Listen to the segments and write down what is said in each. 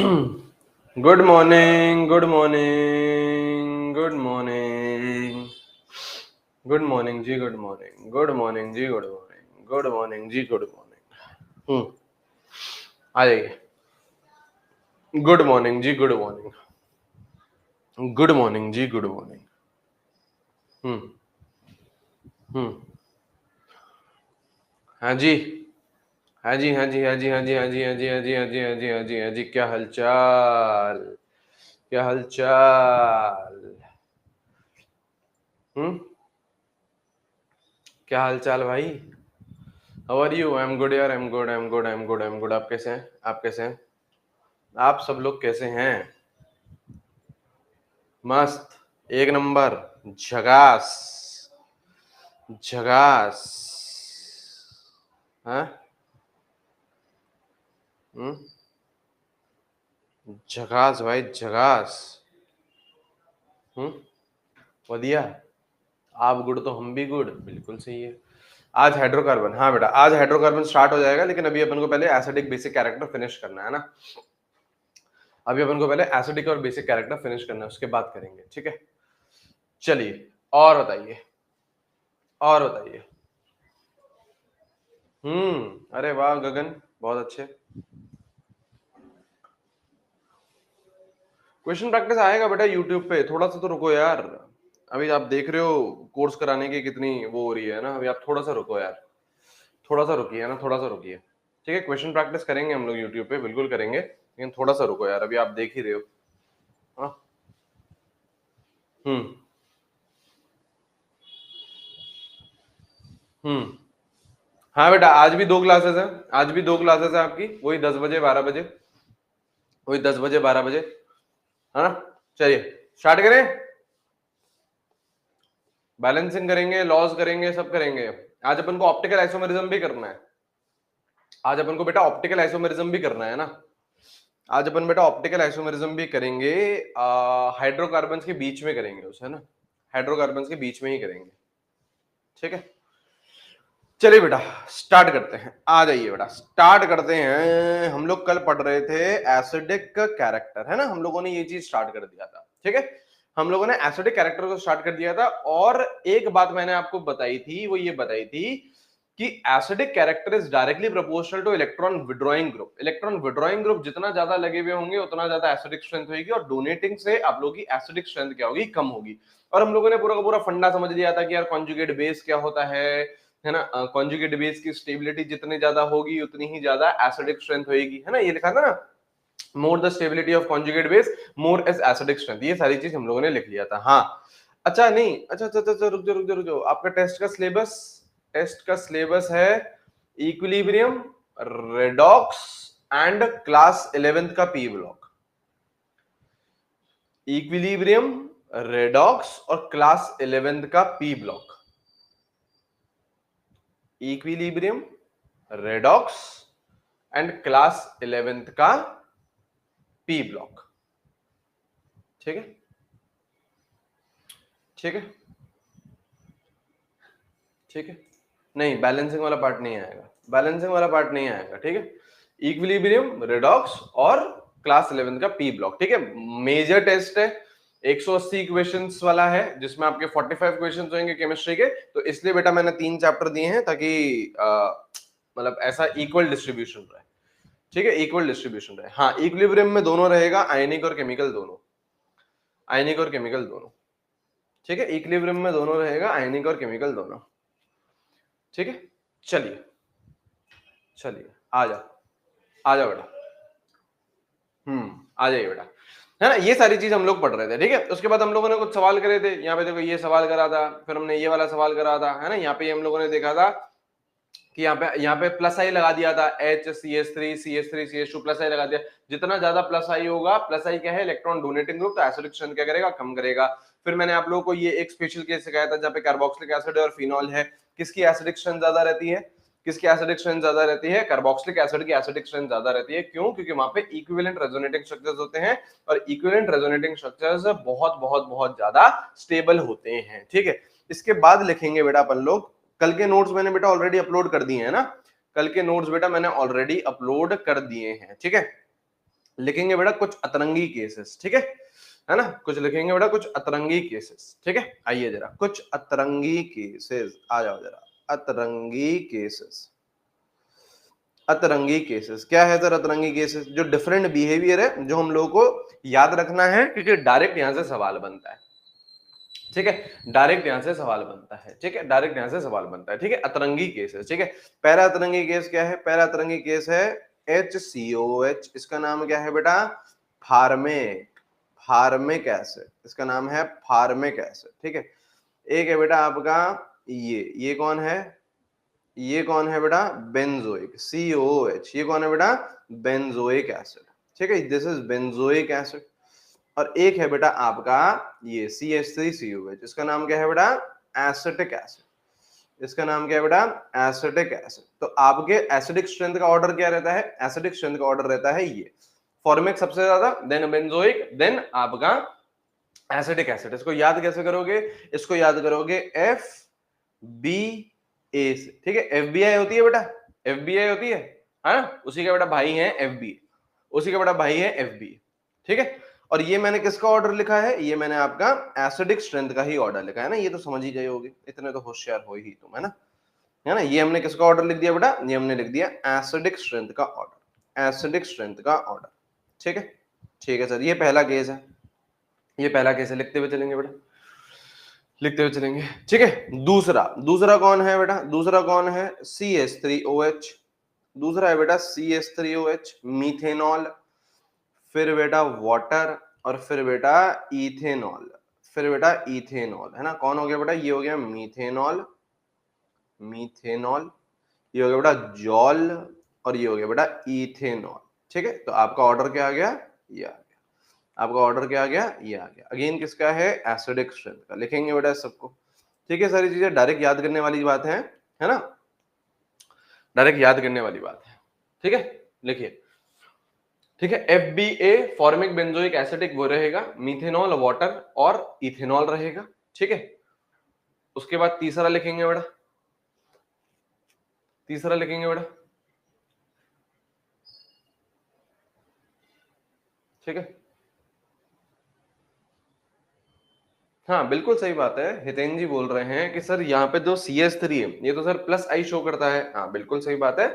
Good morning, good morning, good morning, good morning जी, good morning, good morning जी, good morning, good morning जी, good morning. आ जाइए। Good morning जी, good morning, good morning जी, good morning. हम्म हम्म हाँ जी, हाँ जी, हाँ जी, हाँ जी, हाँ जी, हाँ जी, हाँ जी, हाँ जी, हाँ जी, हाँ जी, हाँ जी, हाँ जी, क्या हालचाल, क्या हालचाल। हम्म क्या हालचाल भाई। How are you? I am good यार, I am good, I am good, I am good, I am good. आप कैसे हैं? आप कैसे हैं? आप सब लोग कैसे हैं? मस्त, एक नंबर, झकास, झकास। हाँ, हम्म, झकास भाई, झकास। हम्म, बढ़िया। आप गुड तो हम भी गुड, बिल्कुल सही है। आज हाइड्रोकार्बन, हाँ बेटा, आज हाइड्रोकार्बन स्टार्ट हो जाएगा, लेकिन अभी अपन को पहले एसिडिक बेसिक कैरेक्टर फिनिश करना है ना। अभी अपन को पहले एसिडिक और बेसिक कैरेक्टर फिनिश करना है, उसके बाद करेंगे, ठीक है। चलिए, और बताइए, और बताइए। अरे वाह गगन, बहुत अच्छे। क्वेश्चन प्रैक्टिस आएगा बेटा यूट्यूब पे, थोड़ा सा तो रुको यार। अभी आप देख रहे हो कोर्स कराने की कितनी वो हो रही है ना, अभी आप थोड़ा सा रुको यार। थोड़ा सा रुकिए ना, थोड़ा सा रुकिए। ठीक है, क्वेश्चन प्रैक्टिस करेंगे हम लोग यूट्यूब पे, बिल्कुल करेंगे, लेकिन थोड़ा सा रुको यार, अभी आप देख ही रहे हो। हाँ। हम्म हम्म हाँ बेटा, आज भी दो क्लासेस है। आज भी दो क्लासेस है आपकी, वही 10 बजे 12 बजे, वही 10 बजे 12 बजे, है ना। चलिए, स्टार्ट करें। बैलेंसिंग करेंगे, लॉस करेंगे, सब करेंगे। आज अपन को ऑप्टिकल आइसोमेरिज्म भी करना है। आज अपन को बेटा ऑप्टिकल आइसोमेरिज्म भी करना है ना। आज अपन बेटा ऑप्टिकल आइसोमेरिज्म भी करेंगे। हाइड्रोकार्बन्स के बीच में करेंगे उसे, है ना। हाइड्रोकार्बन्स के बीच में ही करेंगे, ठीक है। चलिए बेटा, स्टार्ट करते हैं। आ जाइए बेटा, स्टार्ट करते हैं। हम लोग कल पढ़ रहे थे एसिडिक कैरेक्टर, है ना। हम लोगों ने ये चीज स्टार्ट कर दिया था, ठीक है। हम लोगों ने एसिडिक कैरेक्टर को स्टार्ट कर दिया था, और एक बात मैंने आपको बताई थी, वो ये बताई थी कि acidic character is directly proportional two electron withdrawing group. Electron withdrawing group जितना ज्यादा लगे हुए होंगे, उतना ज्यादा एसिडिक स्ट्रेंथ होगी, और डोनेटिंग से आप लोगों की एसिडिक स्ट्रेंथ क्या होगी? कम होगी। और हम लोगों ने पूरा का पूरा फंडा समझ लिया था कि यार कॉन्जुगेट बेस क्या होता है ना। कॉन्जुगेट बेस की स्टेबिलिटी जितनी ज्यादा होगी, उतनी ही ज्यादा एसिडिक स्ट्रेंथ होगी, है ना। ये लिखा था ना, more the stability of conjugate base, more is acidic strength. ये सारी चीज हम लोगों ने लिख लिया था। हाँ, अच्छा नहीं, अच्छा अच्छा अच्छा, रुक जाओ रुक जाओ रुक जाओ। आपका टेस्ट का सिलेबस है equilibrium, redox and class 11th का पी ब्लॉक। इक्विलिब्रियम, रेडॉक्स और क्लास 11th का P block. Equilibrium, redox and class 11th का पी ब्लॉक, ठीक है, ठीक है, ठीक है। नहीं, बैलेंसिंग वाला पार्ट नहीं आएगा, बैलेंसिंग वाला पार्ट नहीं आएगा, ठीक है। इक्विलिब्रियम, रेडॉक्स और क्लास 11 का पी ब्लॉक, ठीक है। मेजर टेस्ट है, 180 क्वेश्चंस वाला है, जिसमें आपके 45 क्वेश्चंस होंगे केमिस्ट्री के। तो इसलिए बेटा मैंने 3 चैप्टर दिए हैं, ताकि मतलब ऐसा इक्वल डिस्ट्रीब्यूशन रहे, ठीक है, इक्वल डिस्ट्रीब्यूशन रहे। हाँ, इक्विलिब्रियम में दोनों रहेगा, आयनिक और केमिकल दोनों, आयनिक और केमिकल दोनों, ठीक है। इक्विलिब्रियम में दोनों रहेगा, आयनिक और केमिकल दोनों, ठीक है। चलिए, चलिए, आ जाओ, आ जाओ बेटा। आ जाइए बेटा, है ना। ये सारी चीज हम लोग पढ़ रहे थे, ठीक है। उसके बाद हम लोगों ने कुछ सवाल करे थे। यहाँ पे देखो, ये सवाल करा था, फिर हमने ये वाला सवाल करा था, है ना। यहाँ पे हम लोगों ने देखा था कि यहाँ पे प्लस आई लगा दिया था, HCH3 CH3 CH2 प्लस आई लगा दिया। जितना ज्यादा प्लस आई होगा, प्लस आई क्या है? इलेक्ट्रॉन डोनेटिंग ग्रुप, तो एसिडिक स्ट्रेंथ क्या करेगा? कम करेगा। फिर मैंने आप लोगों को ये एक स्पेशल केस सिखाया था, जहाँ पे कार्बोक्सिलिक एसिड और फिनॉल है, किसकी एसिडिक स्ट्रेंथ ज्यादा रहती है? किसकी एसिडिक स्ट्रेंथ ज्यादा रहती है? कार्बोक्सिलिक एसिड की एसिडिक स्ट्रेंथ ज्यादा रहती है। क्यों? क्योंकि वहां पे इक्विवेलेंट रेजोनेटिंग स्ट्रक्चर्स होते हैं, और इक्विवेलेंट रेजोनेटिंग स्ट्रक्चर्स बहुत बहुत बहुत ज्यादा स्टेबल होते हैं, ठीक है। इसके बाद लिखेंगे बेटा अपन लोग, कल के नोट्स मैंने बेटा ऑलरेडी अपलोड कर दिए हैं ना। कल के नोट्स बेटा मैंने ऑलरेडी अपलोड कर दिए हैं, ठीक है। लिखेंगे बेटा कुछ अतरंगी केसेस, ठीक है ना, कुछ लिखेंगे बेटा कुछ अतरंगी केसेस, ठीक है। आइए जरा कुछ अतरंगी केसेस, आ जाओ जरा, अतरंगी केसेस। अतरंगी केसेस क्या है सर? अतरंगी केसेस जो डिफरेंट बिहेवियर है, जो हम लोगों को याद रखना है, क्योंकि डायरेक्ट यहां से सवाल बनता है, ठीक है, डायरेक्ट यहां से सवाल बनता है, ठीक है, डायरेक्ट यहां से सवाल बनता है, ठीक है। अतरंगी केसेस, ठीक है। पहला अतरंगी केस क्या है? पहला अतरंगी केस है HCOH, इसका नाम क्या है बेटा? फार्मिक, फार्मिक एसिड, इसका नाम है फार्मिक एसिड, ठीक है। एक है बेटा आपका ये कौन है? ये कौन है बेटा? बेंजोइक, COOH, ये कौन है बेटा? बेंजोइक एसिड, ठीक है, दिस इज बेंजोइक एसिड। और एक है बेटा आपका ये CH3COH, इसका नाम क्या है बेटा? एसिटिक एसिड, इसका नाम क्या है बेटा? Acetic acid. तो आपके एसिडिक स्ट्रेंथ का ऑर्डर क्या रहता है? एसिडिक स्ट्रेंथ का ऑर्डर रहता है ये, फॉर्मिक सबसे ज्यादा, देन बेंजोइक, देन आपका एसिटिक एसिड। इसको याद कैसे करोगे? इसको याद करोगे FBA से, ठीक है। FBI होती है बेटा, FBI होती है ना, उसी का बेटा भाई है FBA, उसी का बेटा भाई है FBA, ठीक है। और ये मैंने किसका ऑर्डर लिखा है? ये मैंने आपका एसिडिक स्ट्रेंथ का ही ऑर्डर लिखा है ना, ये तो समझ ही गए होगे, इतने तो होशियार हो ही तुम, है ना। ये हमने किसका ऑर्डर लिख दिया बेटा? ये हमने लिख दिया एसिडिक स्ट्रेंथ का ऑर्डर, एसिडिक स्ट्रेंथ का ऑर्डर, ठीक है। ठीक है सर, ये पहला केस है, ये पहला केस है, लिखते हुए चलेंगे बेटा, लिखते हुए चलेंगे, ठीक है। दूसरा, दूसरा कौन है बेटा? दूसरा कौन है? CH3OH, दूसरा है बेटा CH3OH, मीथेनॉल, फिर बेटा वाटर, और फिर बेटा इथेनॉल, फिर बेटा इथेनॉल, है ना। कौन हो गया बेटा? ये हो गया मीथेनॉल, मीथेनॉल, ये हो गया बेटा जॉल, और ये हो गया बेटा इथेनॉल, ठीक है। तो आपका ऑर्डर क्या आ गया? ये आ गया, आपका ऑर्डर क्या आ गया? ये आ गया। अगेन किसका है? एसिडिक स्ट्रेंथ का। लिखेंगे बेटा सबको, ठीक है। सारी चीजें डायरेक्ट याद करने वाली बात है ना, डायरेक्ट याद करने वाली बात है, ठीक है। लिखिए, ठीक है। FBA फॉर्मिक बेंजोइक एसिडिक वो रहेगा, मीथेनॉल वाटर और इथेनॉल रहेगा, ठीक है। उसके बाद तीसरा लिखेंगे बेटा, तीसरा लिखेंगे बेटा, ठीक है। हाँ बिल्कुल सही बात है, हितेन जी बोल रहे हैं कि सर यहाँ पे जो CH3 है ये तो सर प्लस आई शो करता है। हाँ बिल्कुल सही बात है,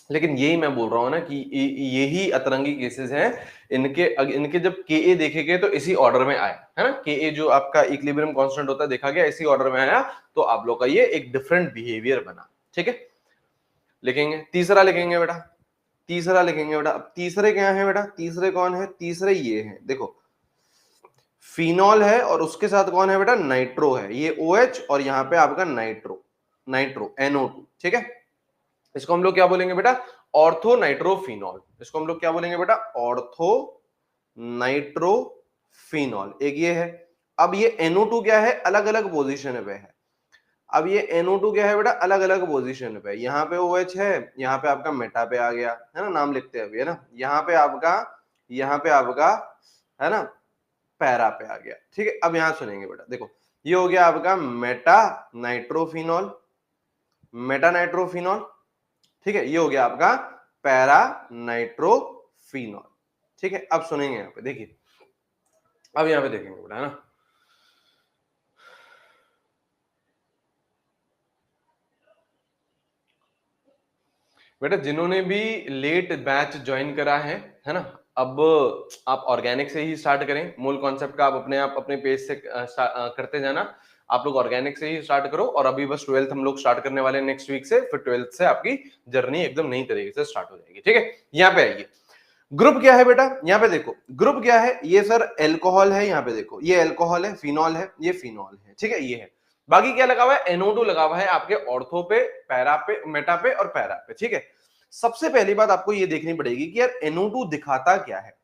लेकिन यही मैं बोल रहा हूँ ना कि यही अतरंगी केसेस हैं, इनके इनके जब Ka देखे गए तो इसी ऑर्डर में आया, है ना। Ka जो आपका इक्विलिब्रियम कांस्टेंट होता है देखा गया, इसी ऑर्डर में आया, तो आप लोग का ये एक डिफरेंट बिहेवियर बना, ठीक है। लिखेंगे, तीसरा लिखेंगे बेटा, तीसरा लिखेंगे बेटा। अब तीसरे क्या है बेटा? तीसरे कौन है? तीसरे ये है, देखो फिनॉल है और उसके साथ कौन है बेटा? नाइट्रो है, ये OH और यहाँ पे आपका नाइट्रो, नाइट्रो NO2, ठीक है। इसको हम लोग क्या बोलेंगे बेटा? Ortho nitrophenol. इसको हम लोग क्या बोलेंगे बेटा? Ortho nitrophenol. एक ये है। अब ये NO2 क्या है? अलग अलग पोजीशन पे है। अब ये NO2 क्या है बेटा? अलग अलग पोजीशन पे। यहाँ पे OH है, यहाँ पे आपका मेटा पे आ गया, है ना, नाम लिखते हैं अभी, है ना। यहाँ पे आपका, यहाँ पे आपका, है ना, पैरा पे आ गया, ठीक है। अब यहां सुनेंगे बेटा, देखो ये हो गया आपका मेटा नाइट्रोफिनॉल, मेटा नाइट्रोफिनॉल, ठीक है। ये हो गया आपका पैरा नाइट्रोफिनॉल, ठीक है। अब सुनेंगे यहाँ पे, देखिए अब यहाँ पे देखेंगे बेटा, है ना। बेटा जिन्होंने भी लेट बैच ज्वाइन करा है ना, अब आप ऑर्गेनिक से ही स्टार्ट करें। मूल कॉन्सेप्ट का आप अपने पेज से करते जाना। आप लोग ऑर्गेनिक से ही स्टार्ट करो, और अभी बस 12th हम लोग स्टार्ट करने वाले हैं नेक्स्ट वीक से, फिर 12th से आपकी जर्नी एकदम नई तरीके से स्टार्ट हो जाएगी, ठीक है। यहाँ पे आइए, ग्रुप क्या है बेटा? यहाँ पे देखो ग्रुप क्या है, ये सर एल्कोहल है, यहाँ पे देखो ये एल्कोहल है, फिनॉल है, ये फिनॉल है, ठीक है, ये है। बाकी क्या लगा हुआ है? NO2 लगा हुआ है आपके ऑर्थो पे, पैरा पे, मेटा पे और पैरा पे, ठीक है। सबसे पहली बात आपको ये देखनी पड़ेगी कि यार NO2 दिखाता क्या है।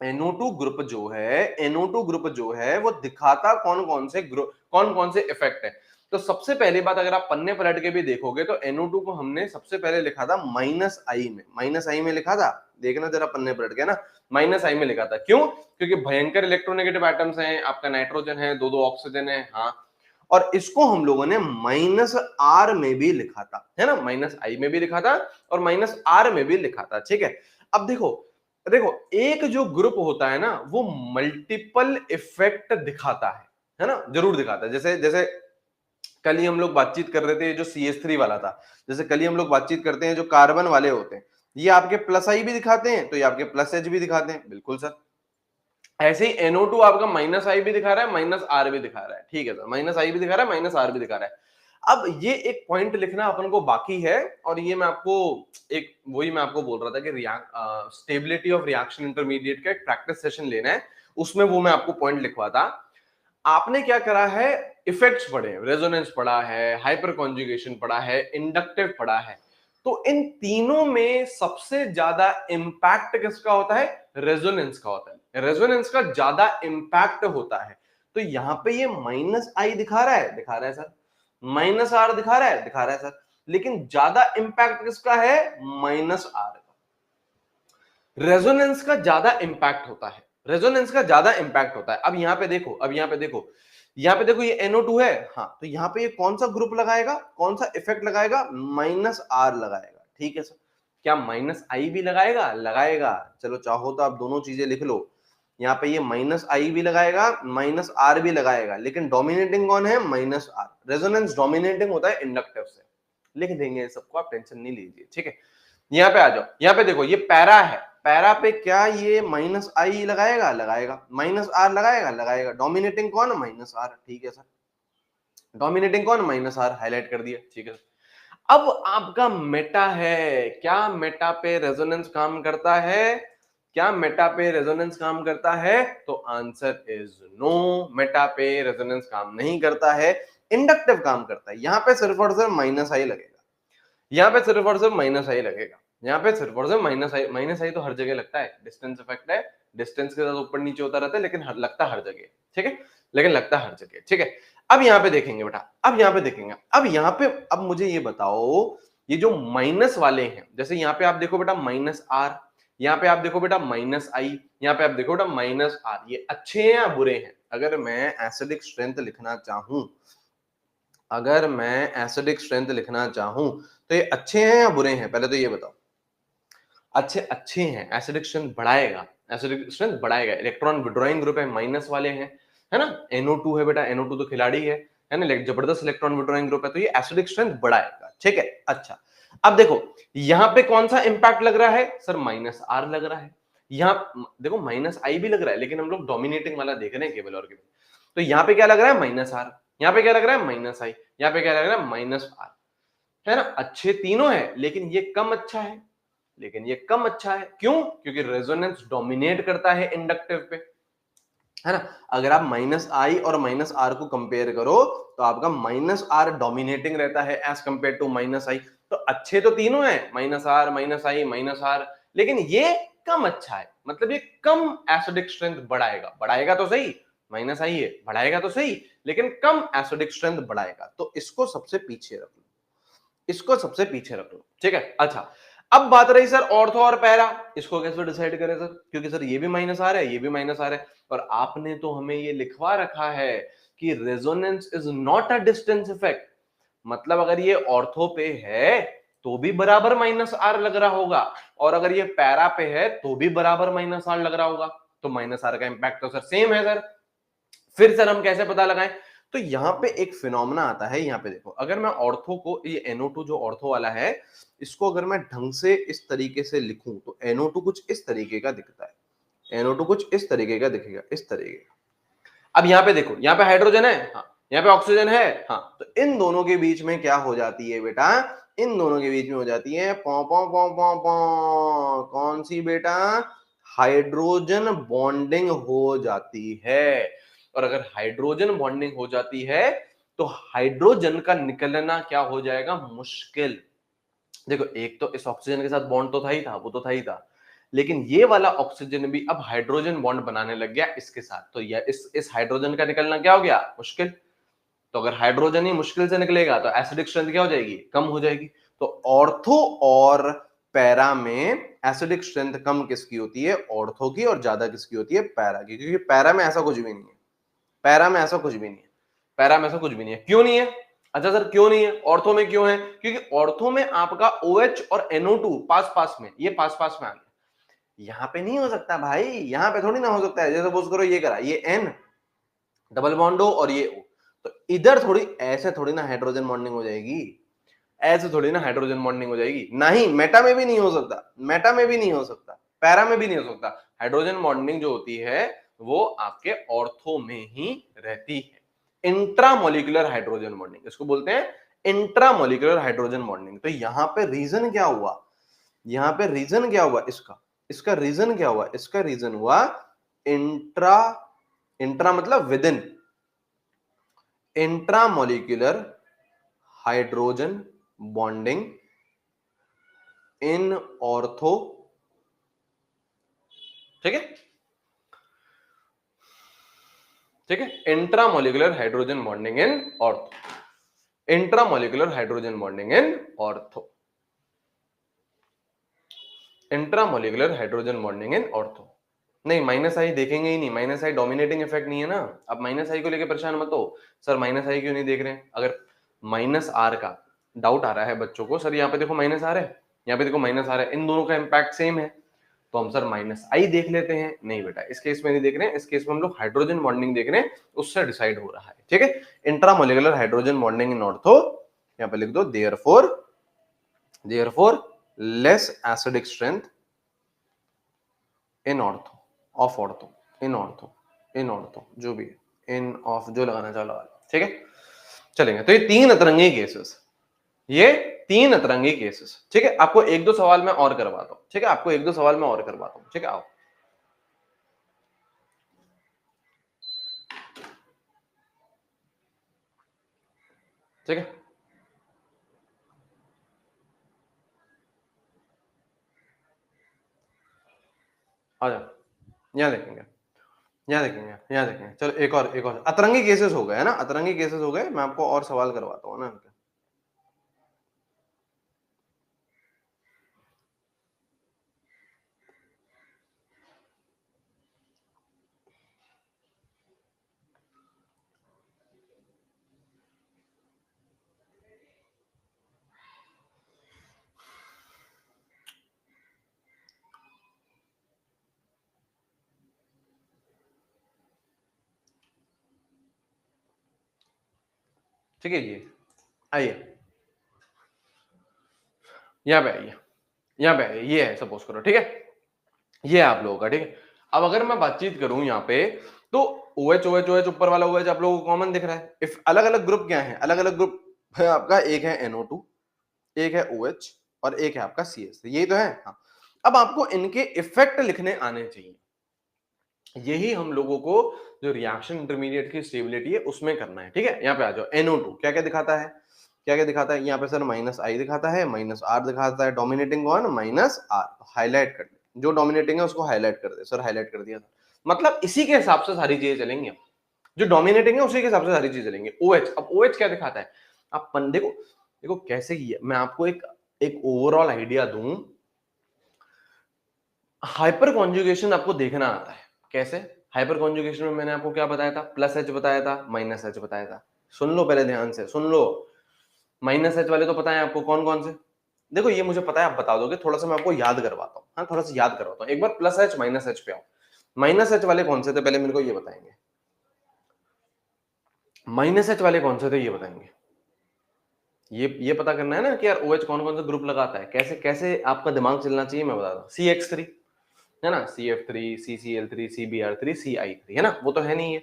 NO2 ग्रुप जो है, NO2 ग्रुप जो है वो दिखाता कौन कौन से ग्रुप, कौन कौन से इफेक्ट है। तो सबसे पहली बात, अगर आप पन्ने पलट के भी देखोगे तो NO2 को हमने सबसे पहले लिखा था -I में, -I में लिखा था। देखना जरा पन्ने पलट के ना, -I में लिखा था। क्यों? क्योंकि भयंकर इलेक्ट्रोनेगेटिव एटम्स हैं, आपका नाइट्रोजन है, दो ऑक्सीजन है, हाँ। और इसको हम लोगों ने -R में भी लिखा था, है ना, -I में भी लिखा था और -R में भी लिखा था, ठीक है। अब देखो देखो एक जो ग्रुप होता है ना वो मल्टीपल इफेक्ट दिखाता है ना, जरूर दिखाता है। जैसे जैसे कल ही हम लोग बातचीत कर रहे थे, जो CH3 वाला था, जैसे कल ही हम लोग बातचीत करते हैं जो कार्बन वाले होते हैं, ये आपके प्लस आई भी दिखाते हैं तो ये आपके प्लस एच भी दिखाते हैं, बिल्कुल सर। ऐसे ही NO2 आपका माइनस आई भी दिखा रहा है, माइनस आर भी दिखा रहा है, ठीक है सर, माइनस आई भी दिखा रहा है, माइनस आर भी दिखा रहा है। अब ये एक पॉइंट लिखना अपन को बाकी है, और ये मैं आपको एक वही मैं आपको बोल रहा था कि स्टेबिलिटी ऑफ रिएक्शन इंटरमीडिएट का एक प्रैक्टिस सेशन लेना है, उसमें वो मैं आपको पॉइंट लिखवाता। आपने क्या करा है, इफेक्ट्स पढ़े, रेजोनेंस पढ़ा है, हाइपर कॉन्जुगेशन पढ़ा है, इंडक्टिव पढ़ा है, तो इन तीनों में सबसे ज्यादा इंपैक्ट किसका होता है, रेजोनेंस का होता है, रेजोनेंस का ज्यादा इंपैक्ट होता है। तो यहां पे ये माइनस आई दिखा रहा है सर, माइनस आर दिखा रहा है सर, लेकिन ज्यादा इंपैक्ट किसका है, माइनस आर का। रेजोनेंस का ज्यादा इंपैक्ट होता है, रेजोनेंस का ज्यादा इंपैक्ट होता है। अब यहां पे देखो, अब यहां पे देखो, यहां पे देखो, ये NO2 है, हाँ, तो यहां पे ये कौन सा ग्रुप लगाएगा, कौन सा इफेक्ट लगाएगा, माइनस आर लगाएगा, ठीक है सर। क्या माइनस आई भी लगाएगा, लगाएगा, चलो चाहो तो आप दोनों चीजें लिख लो, यहाँ पे ये माइनस आई भी लगाएगा, माइनस आर भी लगाएगा, लेकिन डोमिनेटिंग कौन है, माइनस आर। रेजोनेंस डोमिनेटिंग होता है इंडक्टिव से, लिख देंगे सबको, आप टेंशन नहीं लीजिए, ठीक है। यहाँ पे आ जाओ, यहाँ पे देखो, ये पैरा है, पैरा पे क्या ये माइनस आई लगाएगा, लगाएगा, माइनस आर लगाएगा, लगाएगा, डोमिनेटिंग कौन, माइनस आर, ठीक है सर, डोमिनेटिंग कौन, माइनस आर, हाईलाइट कर दिया, ठीक है। अब आपका मेटा है, क्या मेटा पे रेजोनेंस काम करता है, क्या मेटा पे रेजोनेंस काम करता है, तो आंसर इज नो, मेटा पे रेजोनेंस काम नहीं करता है, इंडक्टिव काम करता है। यहां पे सिर्फ और सिर्फ माइनस आई लगेगा, यहाँ पे सिर्फ और सिर्फ माइनस आई लगेगा, यहाँ पे सिर्फ और सिर्फ माइनस आई तो हर जगह लगता है, डिस्टेंस इफेक्ट है, डिस्टेंस के साथ ऊपर नीचे होता रहता है, लेकिन लगता हर जगह, ठीक है, लेकिन लगता हर जगह, ठीक है। अब यहाँ पे देखेंगे बेटा, अब यहाँ पे देखेंगे, अब यहाँ पे, अब मुझे ये बताओ, ये जो माइनस वाले हैं, जैसे यहाँ पे आप देखो बेटा माइनस आर, यहाँ पे आप देखो बेटा माइनस आई, यहाँ पे आप देखो बेटा माइनस आर, ये अच्छे हैं या बुरे हैं। अगर मैं एसिडिक स्ट्रेंथ लिखना चाहूं, अगर मैं एसिडिक स्ट्रेंथ लिखना चाहूं, तो ये अच्छे हैं या बुरे हैं, पहले तो ये बताओ। अच्छे, अच्छे हैं, एसिडिक स्ट्रेंथ बढ़ाएगा, एसिडिक स्ट्रेंथ बढ़ाएगा, इलेक्ट्रॉन विड्रॉइंग ग्रुप है, माइनस वाले हैं, है ना, NO2 है बेटा, NO2 तो खिलाड़ी है ना, जबरदस्त इलेक्ट्रॉन विड्रॉइंग ग्रुप है, तो ये एसिडिक स्ट्रेंथ बढ़ाएगा, ठीक है। अच्छा, अब देखो यहां पे कौन सा इंपैक्ट लग रहा है, सर माइनस आर लग रहा है, यहां देखो माइनस आई भी लग रहा है, लेकिन हम लोग डोमिनेटिंग वाला देख रहे हैं केवल और केवल, तो यहां पे क्या लग रहा है, माइनस आर, यहाँ पे क्या लग रहा है, माइनस आई, यहाँ पे क्या लग रहा है, माइनस आर, है ना, अच्छे तीनों है, लेकिन ये कम अच्छा है, लेकिन ये कम अच्छा है, क्यों, क्योंकि रेजोनेंस डोमिनेट करता है इंडक्टिव पे, है ना। अगर आप माइनस आई और माइनस आर को कंपेयर करो, तो आपका माइनस आर डोमिनेटिंग रहता है as compare to minus I, तो अच्छे तो तीनों है, minus R, minus I, minus R, लेकिन ये कम अच्छा है, मतलब ये कम एसिडिक स्ट्रेंथ बढ़ाएगा, बढ़ाएगा तो सही, माइनस आई है, बढ़ाएगा तो सही, लेकिन कम एसिडिक स्ट्रेंथ बढ़ाएगा, तो इसको सबसे पीछे रख लो, इसको सबसे पीछे रख लो, ठीक है। अच्छा, अब बात रही सर ऑर्थो और पैरा, इसको कैसे डिसाइड करें सर, क्योंकि सर ये भी माइनस आ रहा है, ये भी माइनस आ रहा है, और आपने तो हमें ये लिखवा रखा है कि resonance is not a distance effect, मतलब अगर ये ऑर्थो पे है तो भी बराबर माइनस आर लग रहा होगा, और अगर ये पैरा पे है तो भी बराबर माइनस आर लग रहा होगा, तो माइनस आर का इंपैक्ट तो सर सेम है सर। फिर सर हम कैसे पता लगाएं, तो यहां पे एक फिनोमेना आता है, यहां पे देखो, अगर मैं ऑर्थो को, ये NO2 जो ऑर्थो वाला है, इसको अगर मैं ढंग से इस तरीके से लिखूं, तो NO2 कुछ इस तरीके का दिखता है, NO2 कुछ इस तरीके का दिखेगा, इस तरीके का। अब यहाँ पे देखो, यहाँ पे हाइड्रोजन है, हाँ, यहाँ पे ऑक्सीजन है, हाँ, तो इन दोनों के बीच में क्या हो जाती है बेटा, इन दोनों के बीच में हो जाती है पौ पौ पौ पौ पौ, कौन सी बेटा, हाइड्रोजन बॉन्डिंग हो जाती है। और अगर हाइड्रोजन बॉन्डिंग हो जाती है, तो हाइड्रोजन का निकलना क्या हो जाएगा, मुश्किल। देखो एक तो इस ऑक्सीजन के साथ बॉन्ड तो था ही था, वो तो था ही था, लेकिन ये वाला ऑक्सीजन भी अब हाइड्रोजन बॉन्ड बनाने लग गया इसके साथ, तो यह इस हाइड्रोजन का निकलना क्या हो गया, मुश्किल। तो अगर हाइड्रोजन ही मुश्किल से निकलेगा, तो एसिडिक स्ट्रेंथ क्या हो जाएगी, कम हो जाएगी। तो ऑर्थो और पैरा में एसिडिक स्ट्रेंथ कम किसकी होती है, ऑर्थो की, और ज्यादा किसकी होती है, पैरा की, क्योंकि पैरा में ऐसा कुछ भी नहीं है, पैरा में ऐसा कुछ भी नहीं है, पैरा में ऐसा कुछ भी नहीं है, क्यों नहीं है। अच्छा सर क्यों नहीं है, ऑर्थो में क्यों है, क्योंकि ऑर्थो में आपका OH और NO2 पास पास में, ये पास पास में आ गया, यहाँ पे नहीं हो सकता भाई, यहाँ पे थोड़ी ना हो सकता है। जैसे सपोज करो ये करा, ये N डबल बॉन्ड हो और ये O, तो इधर थोड़ी ऐसे थोड़ी ना हाइड्रोजन बॉन्डिंग हो जाएगी, ऐसे थोड़ी ना हाइड्रोजन बॉन्डिंग हो जाएगी। नहीं, मेटा में भी नहीं हो सकता, मेटा में भी नहीं हो सकता, पैरा में भी नहीं हो सकता। हाइड्रोजन बॉन्डिंग जो होती है वो आपके ऑर्थो में ही रहती है। इंट्रामोलिकुलर हाइड्रोजन बॉन्डिंग इसको बोलते हैं, इंट्रामोलिकुलर हाइड्रोजन बॉन्डिंग। तो यहां पे रीजन क्या हुआ, यहां पे रीजन क्या हुआ इसका, इसका रीजन क्या हुआ, इसका रीजन हुआ इंट्रा, इंट्रा मतलब with in, intramolecular hydrogen bonding in ortho, ठीक है, ठीक है, intramolecular hydrogen bonding in ortho, intramolecular hydrogen bonding in ortho, intramolecular hydrogen bonding in ortho. नहीं माइनस आई देखेंगे ही नहीं, माइनस आई डोमिनेटिंग इफेक्ट नहीं है ना। अब माइनस आई को लेकर परेशान मत हो, सर माइनस आई क्यों नहीं देख रहे हैं। अगर माइनस आर का डाउट आ रहा है बच्चों को, सर यहाँ पे देखो माइनस आर है, यहाँ पे देखो माइनस आर है, इन दोनों का इंपैक्ट सेम है, तो हम सर माइनस आई देख लेते हैं। नहीं बेटा, इस केस में नहीं देख रहे हैं, इस केस में हम लोग हाइड्रोजन बॉन्डिंग देख रहे हैं, उससे डिसाइड हो रहा है, ठीक है। Intramolecular hydrogen bonding in ortho, यहाँ पे लिख दो therefore, therefore less acidic strength in ortho, of ortho, in ortho, in ortho, जो भी है, इन ऑफ जो लगाना चाहो लगा, ठीक है, चलेंगे। तो ये तीन अतरंगी केसेस, ये तीन अतरंगी केसेस, ठीक है। आपको एक दो सवाल मैं और करवाता हूं, ठीक है, आपको एक दो सवाल मैं और करवाता हूं, ठीक है, आओ। ठीक है, आ जाओ, यहाँ देखेंगे, यहाँ देखेंगे, यहाँ देखेंगे। चलो एक और, एक और अतरंगी केसेस हो गए है ना, अतरंगी केसेस हो गए। मैं आपको और सवाल करवाता हूँ ना, ठीक है। ये आइए, यहाँ पे आइए, यहाँ पे आइए, ये है सपोज करो, ठीक है, ये है आप लोगों का, ठीक है। अब अगर मैं बातचीत करूं यहाँ पे, तो OH OH OH ऊपर वाला OH आप लोगों को कॉमन दिख रहा है। इफ अलग अलग ग्रुप क्या है, अलग अलग ग्रुप है आपका, एक है NO2, एक है OH और एक है आपका CS, यही तो है। हाँ, अब आपको इनके इफेक्ट लिखने आने चाहिए, यही हम लोगों को जो रिएक्शन इंटरमीडिएट की स्टेबिलिटी है उसमें करना है, ठीक है। यहाँ पे आ जाओ, NO2 क्या क्या दिखाता है, क्या क्या दिखाता है यहाँ पे सर, माइनस आई दिखाता है, माइनस आर दिखाता है, डोमिनेटिंग कौन, माइनस आर, हाईलाइट कर दे, जो डोमिनेटिंग है उसको हाईलाइट कर दे, सर हाईलाइट कर दिया सर। मतलब इसी के हिसाब से सारी चीजें चलेंगी, जो डोमिनेटिंग है उसी के हिसाब से सारी चीजें चलेंगी। OH, अब OH क्या दिखाता है, आप देखो, देखो कैसे किया, मैं आपको एक एक ओवरऑल आइडिया दूं। हाइपर कॉन्जुगेशन आपको देखना आता है कैसे, हाइपर कॉन्जुगेशन में मैंने आपको क्या बताया था, प्लस H बताया था, माइनस H बताया था। सुन लो पहले ध्यान से, सुन लो। माइनस H वाले तो पता है आपको कौन कौन से, देखो ये मुझे पता है आप बता दोगे, थोड़ा सा मैं आपको याद करवाता हूँ, हाँ थोड़ा सा याद करवाता हूँ। एक बार प्लस H माइनस H पे आओ। माइनस H वाले कौन से थे, पहले मेरे को ये बताएंगे, माइनस H वाले कौन से थे ये बताएंगे। ये पता करना है ना कि यार OH कौन कौन सा ग्रुप लगाता है, कैसे कैसे आपका दिमाग चलना चाहिए, मैं बताता हूँ। CH3 है ना, CF3, CCl3, CBr3, CI3 है ना, वो तो है नहीं है,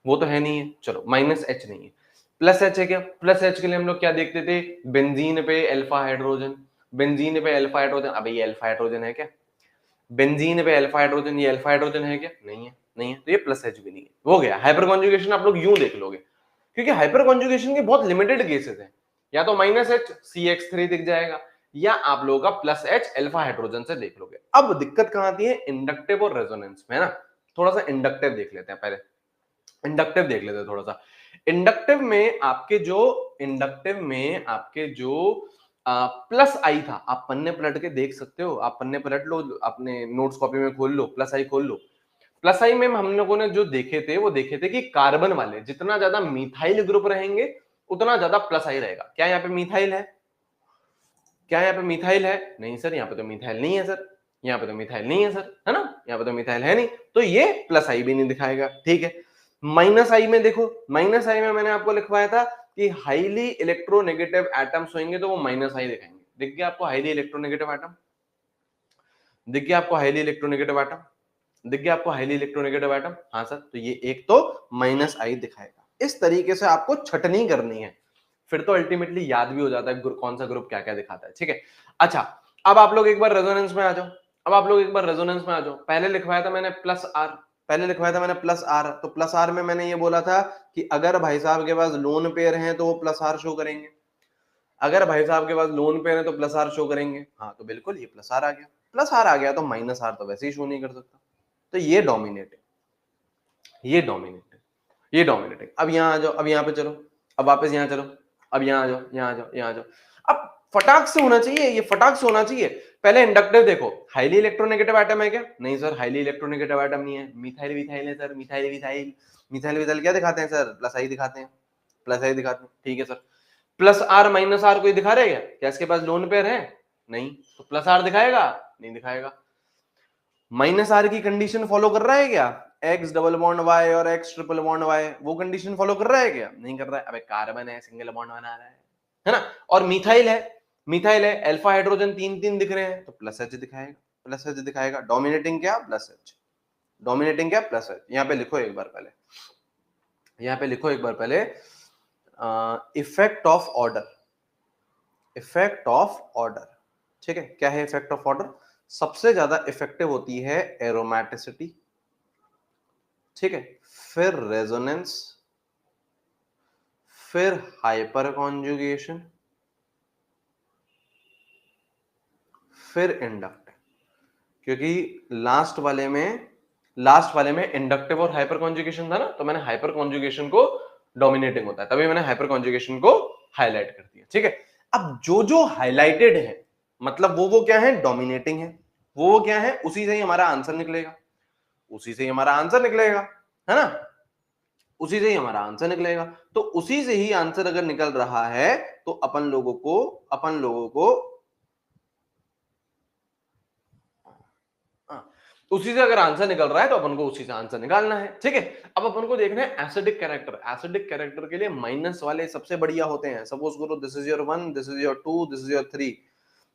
वो तो है नहीं है। चलो माइनस H नहीं है, प्लस H है क्या, प्लस H के लिए हम लोग क्या देखते थे, बेंजीन पे अल्फा हाइड्रोजन, बेंजीन पे अल्फा हाइड्रोजन। अबे ये अल्फा हाइड्रोजन है क्या, बेंजीन पे अल्फा हाइड्रोजन, ये अल्फा हाइड्रोजन है क्या, नहीं है, नहीं है, तो ये प्लस H भी नहीं है, हो गया। हाइपर कॉन्जुगेशन आप लोग यूं देख लोगे, क्योंकि हाइपर कॉन्जुगेशन के बहुत लिमिटेड केसेस हैं, या तो माइनस H CH3 दिख जाएगा, या आप लोगों का प्लस H अल्फा हाइड्रोजन से देख लोगे। अब दिक्कत कहां आती है, इंडक्टिव और रेजोनेंस में, है ना। थोड़ा सा इंडक्टिव देख लेते हैं पहले, इंडक्टिव देख लेते हैं थोड़ा सा। इंडक्टिव में आपके जो, इंडक्टिव में आपके जो प्लस आई था, आप पन्ने पलट के देख सकते हो, आप पन्ने पलट लो, अपने नोट्स कॉपी में खोल लो, प्लस आई खोल लो। प्लस आई में हम लोगों ने जो देखे थे वो देखे थे कि कार्बन वाले जितना ज्यादा मिथाइल ग्रुप रहेंगे उतना ज्यादा प्लस आई रहेगा। क्या यहाँ पे मिथाइल है, क्या यहाँ पे मिथाइल है, नहीं सर यहाँ पे तो मिथाइल नहीं है सर। यहाँ पे तो मिथाइल नहीं है सर, है ना, यहाँ पे तो मिथाइल है नहीं, तो ये प्लस आई भी नहीं दिखाएगा, ठीक है। माइनस आई में देखो, माइनस आई में मैंने आपको लिखवाया था कि हाईली इलेक्ट्रोनेगेटिव एटम्स होंगे तो वो माइनस आई दिखाएंगे। दिख गया आपको हाईली इलेक्ट्रोनेगेटिव एटम, दिख गया आपको हाईली इलेक्ट्रोनेगेटिव एटम, दिख गया आपको हाईली इलेक्ट्रोनेगेटिव एटम, हाँ सर, तो ये एक तो माइनस आई दिखाएगा। इस तरीके से आपको छटनी करनी है, फिर तो अल्टीमेटली याद भी हो जाता है कौन सा ग्रुप क्या क्या दिखाता है, ठीक है। अच्छा, अब आप लोग एक बार रेजोनेंस में आ जाओ, अब आप लोग एक बार रेजोनेंस में आ जाओ। पहले लिखवाया था मैंने प्लस आर, पहले लिखवाया था मैंने प्लस आर, तो प्लस आर में मैंने ये बोला था कि अगर भाई साहब के पास लोन पेयर हैं तो वो प्लस आर शो करेंगे, अगर भाई साहब के पास लोन पेयर है तो प्लस आर शो करेंगे, हाँ तो बिल्कुल ये प्लस आर आ गया, प्लस आर आ गया तो माइनस आर तो वैसे ही शो नहीं कर सकता, तो ये डोमिनेट है, ये डोमिनेट है, ये डोमिनेट है। अब यहाँ आ जाओ, अब यहाँ पे चलो, अब वापस यहाँ चलो, अब यहाँ आ जाओ, यहाँ आ जाओ, यहाँ आ जाओ। अब फटाक से होना चाहिए, ये फटाक से होना चाहिए। पहले इंडक्टिव देखो, हाईली इलेक्ट्रोनेगेटिव एटम है क्या? नहीं सर, हाईली इलेक्ट्रोनेगेटिव एटम नहीं है। मिथाइल विथाइल है सर, मिथाइल विथाइल, मिथाइल विथाइल क्या दिखाते हैं सर? प्लस आई दिखाते हैं, प्लस आई दिखाते हैं, ठीक है sir. Plus R minus R कोई दिखा रहे क्या इसके पास लोन पेयर है? नहीं, तो प्लस आर दिखाएगा? नहीं दिखाएगा। माइनस आर की कंडीशन फॉलो कर रहा है क्या? एक्स डबल बॉन्ड वाई और एक्स ट्रिपल बॉन्ड वाई, वो कंडीशन फॉलो कर रहा है क्या? नहीं कर रहा है। अबे कार्बन है, सिंगल बॉन्ड बना रहा है ना। और मिथाइल है, मिथाइल है, अल्फा हाइड्रोजन तीन तीन दिख रहे हैं तो प्लस एच दिखाएगा, प्लस एच दिखाएगा। डोमिनेटिंग क्या? Plus H. डोमिनेटिंग क्या? Plus H. यहाँ पे लिखो एक बार पहले, यहाँ पे लिखो एक बार पहले, effect of order, effect of order, ठीक है। क्या है इफेक्ट ऑफ ऑर्डर? सबसे ज्यादा इफेक्टिव होती है एरोमेटिसिटी, ठीक है, फिर रेजोनेंस, फिर हाइपर कॉन्जुगेशन, फिर इंडक्टिव। क्योंकि लास्ट वाले में इंडक्टिव और हाइपर कॉन्जुगेशन था ना, तो मैंने हाइपर कॉन्जुगेशन को डोमिनेटिंग होता है, तभी मैंने हाइपर कॉन्जुगेशन को हाईलाइट कर दिया, ठीक है। अब जो जो हाईलाइटेड है मतलब वो क्या है? डोमिनेटिंग है। वो क्या है? उसी से ही हमारा आंसर निकलेगा, उसी से ही हमारा आंसर निकलेगा, है ना, उसी से ही हमारा आंसर निकलेगा। तो उसी से ही आंसर अगर निकल रहा है तो अपन लोगों को हाँ, उसी से अगर आंसर निकल रहा है तो अपन को उसी से आंसर निकालना है, ठीक है। अब अपन को देखना है एसिडिक कैरेक्टर। एसिडिक कैरेक्टर के लिए माइनस वाले सबसे बढ़िया होते हैं। सपोज करो this is your 1, this is your 2, this is your 3,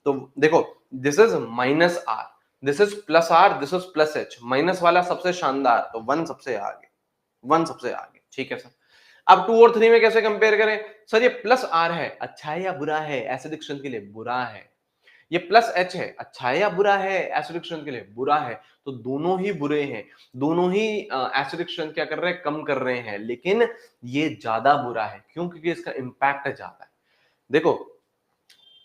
तो देखो this is minus R, this is plus R, this is plus H. Minus वाला सबसे शानदार, तो 1 सबसे आगे, 1 सबसे आगे, ठीक है सर। अब 2 और 3 में कैसे कंपेयर करें? सर ये प्लस आर है, अच्छा है या बुरा है? एसिडिक स्ट्रेंथ के लिए बुरा है। ये प्लस एच है, अच्छा है या बुरा है? एसिडिक स्ट्रेंथ के लिए बुरा है। तो दोनों ही बुरे हैं, दोनों ही एसिडिक स्ट्रेंथ क्या कर रहे हैं? कम कर रहे हैं, लेकिन ये ज्यादा बुरा है। क्यों? क्योंकि इसका इंपैक्ट ज्यादा है। देखो,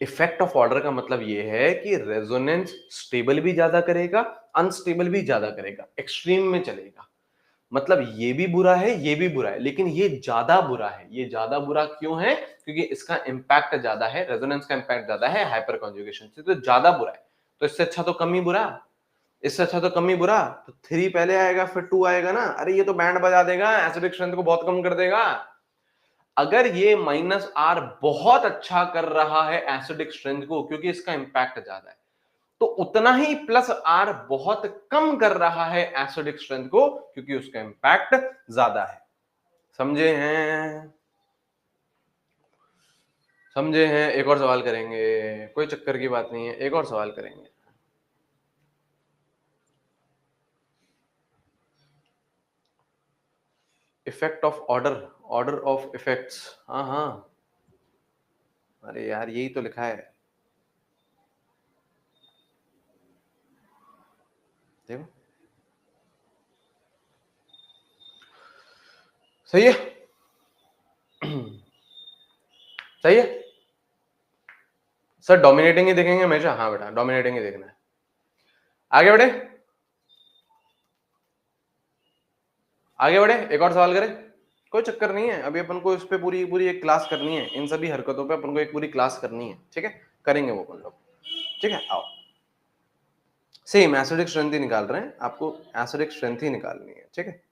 इफेक्ट ऑफ ऑर्डर का मतलब ये है कि रेजोनेंस स्टेबल भी ज्यादा करेगा, अनस्टेबल भी ज्यादा करेगा, एक्सट्रीम में चलेगा। मतलब ये भी बुरा है, ये भी बुरा है, लेकिन ये ज्यादा बुरा है। ये ज्यादा बुरा क्यों है? क्योंकि इसका इंपैक्ट ज्यादा है, रेजोनेंस का इंपैक्ट ज्यादा है हाइपर कॉन्जुगेशन से, तो ज्यादा बुरा है। तो इससे अच्छा तो कम ही बुरा, इससे अच्छा तो कम ही बुरा। तो 3 पहले आएगा फिर 2 आएगा ना। अरे ये तो बैंड बजा देगा, एसिडिक स्ट्रेंथ को बहुत कम कर देगा। अगर ये माइनस आर बहुत अच्छा कर रहा है एसिडिक स्ट्रेंथ को, क्योंकि इसका इंपैक्ट ज्यादा है, तो उतना ही प्लस आर बहुत कम कर रहा है एसिडिक स्ट्रेंथ को, क्योंकि उसका इंपैक्ट ज्यादा है। समझे हैं? समझे हैं? एक और सवाल करेंगे, कोई चक्कर की बात नहीं है, एक और सवाल करेंगे। Effect of order, order of effects, हाँ हाँ, अरे यार यही तो लिखा है, देखो सही है, सही है सर। डोमिनेटिंग ही देखेंगे हमेशा, हाँ बेटा डोमिनेटिंग ही देखना है। आगे बढ़े, आगे बढ़े, एक और सवाल करें। कोई चक्कर नहीं है, अभी अपन को इस पे पूरी पूरी एक क्लास करनी है, इन सभी हरकतों पे अपन को एक पूरी क्लास करनी है, ठीक है, करेंगे वो अपन लोग, ठीक है। आओ, सेम एसिडिक स्ट्रेंथ ही निकाल रहे हैं, आपको एसिडिक स्ट्रेंथ ही निकालनी है, ठीक है।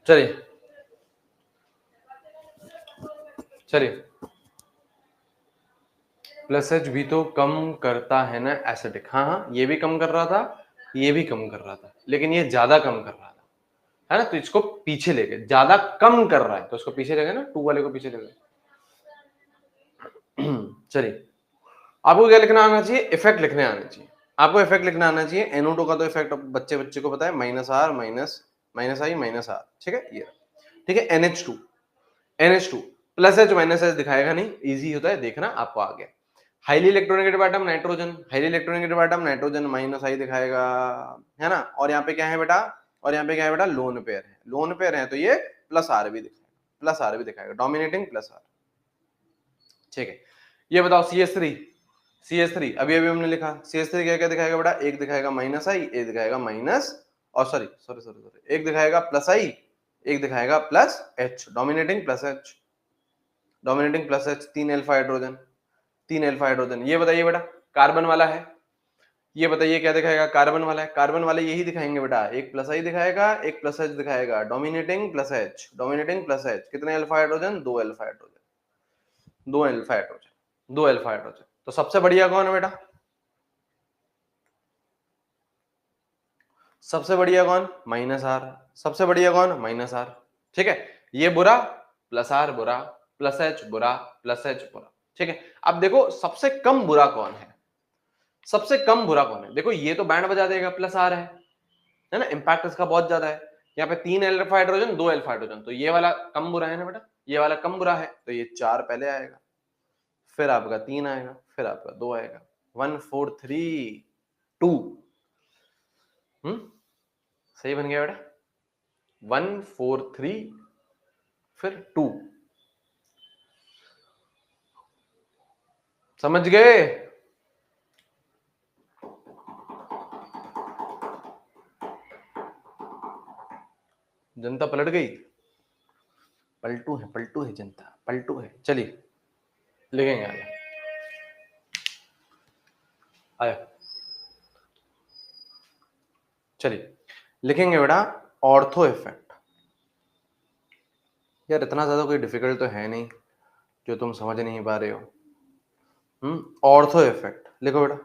चलिए चलिए, प्लस एच भी तो कम करता है ना एसिडिक, हाँ हाँ ये भी कम कर रहा था, ये भी कम कर रहा था, लेकिन ये ज्यादा कम कर रहा था, है ना, तो इसको पीछे ले गए, ज्यादा कम कर रहा है तो इसको पीछे ले गए ना, 2 वाले को पीछे ले गए। चलिए, आपको क्या लिखना आना चाहिए, इफेक्ट लिखने आना चाहिए, आपको इफेक्ट लिखना आना चाहिए। NO2 का तो इफेक्ट बच्चे बच्चे को पता है, -R माइनस -I -R, ठीक है ये, ठीक है। NH2 plus H minus H दिखाएगा नहीं, इजी होता है देखना, आपको आ गया। Highly electronegative atom nitrogen, highly electronegative atom nitrogen -I दिखाएगा, है ना, और यहाँ पे क्या है बेटा, और यहाँ पे क्या है बेटा, लोन पेयर है, लोन पेयर है तो ये प्लस R भी दिखाएगा, प्लस R भी दिखाएगा, डोमिनेटिंग प्लस R, ठीक है। ये बताओ CH3 अभी अभी हमने लिखा, CH3 क्या क्या दिखाएगा बेटा, एक दिखाएगा -I, एक दिखाएगा माइनस, और सॉरी एक दिखाएगा +I, एक दिखाएगा +H, dominating +H, dominating +H, 3 alpha hydrogen, 3 alpha hydrogen. ये बताइए बेटा, कार्बन वाला है, ये बताइए क्या दिखाएगा, कार्बन वाला है, कार्बन वाले यही दिखाएंगे बेटा, एक +I दिखाएगा, एक +H दिखाएगा, डोमिनेटिंग +H, डोमिनेटिंग +H, कितने alpha hydrogen, 2 alpha hydrogen, 2 alpha hydrogen, 2 alpha hydrogen. तो सबसे बढ़िया कौन है बेटा, सबसे बढ़िया कौन, -R, सबसे बढ़िया कौन, -R, ठीक है। ये बुरा, +R बुरा, +H बुरा, +H बुरा, ठीक है। अब देखो सबसे कम बुरा कौन है, सबसे कम बुरा कौन है, देखो ये तो बैंड बजा देगा, +R है ना, इंपैक्ट इसका बहुत ज्यादा है, यहाँ पे 3 अल्फा हाइड्रोजन, 2 अल्फा हाइड्रोजन, तो ये वाला कम बुरा है ना बेटा, ये वाला कम बुरा है, तो ये 4 पहले आएगा, फिर आपका 3 आएगा, फिर आपका 2 आएगा, 1 4 3 2, सही बन गया बेटा, 1 4 3 फिर 2, समझ गए। जनता पलट गई, पलटू है जनता, पलटू है। चलिए लिखेंगे आगे, आया, चलिए लिखेंगे बेटा ऑर्थो इफेक्ट। यार इतना ज्यादा कोई डिफिकल्ट तो है नहीं जो तुम समझ नहीं पा रहे हो। ऑर्थो इफेक्ट लिखो बेटा,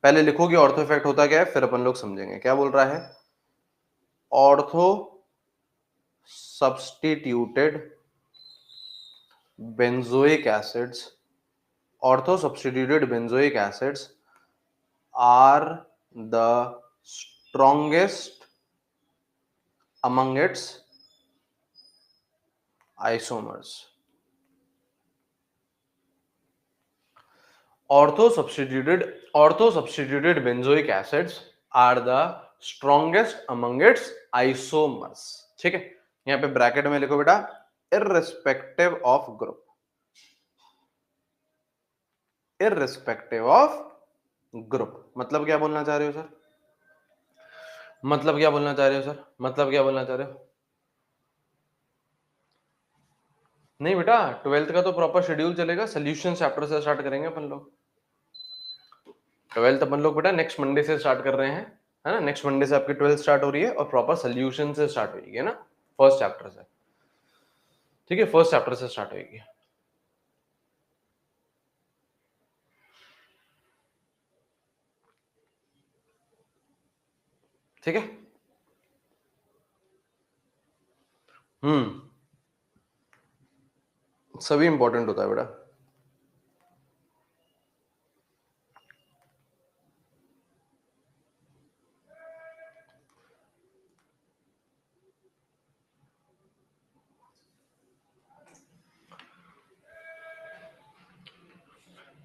पहले लिखो कि ऑर्थो इफेक्ट होता क्या है, फिर अपन लोग समझेंगे क्या बोल रहा है। Ortho substituted benzoic acids, ortho substituted benzoic acids are the strongest among its isomers. Ortho-substituted benzoic acids are the strongest among its isomers. ठीक है, यहाँ पे ब्रैकेट में लिखो बेटा irrespective of group, irrespective of group। मतलब क्या बोलना चाह रहे हो सर, मतलब क्या बोलना चाह रहे हो सर, मतलब क्या बोलना चाह रहे हो। नहीं बेटा 12th का तो प्रॉपर शेड्यूल चलेगा, सोल्यूशन चैप्टर से स्टार्ट करेंगे अपन लोग। 12th अपन लोग बेटा नेक्स्ट मंडे से स्टार्ट कर रहे हैं, है ना, नेक्स्ट मंडे से आपकी 12th स्टार्ट हो रही है और प्रॉपर सोल्यूशन से स्टार्ट होगी, है ना, फर्स्ट चैप्टर से, ठीक है, फर्स्ट चैप्टर से स्टार्ट होगी। ठीक है, सभी इंपॉर्टेंट होता है बेटा।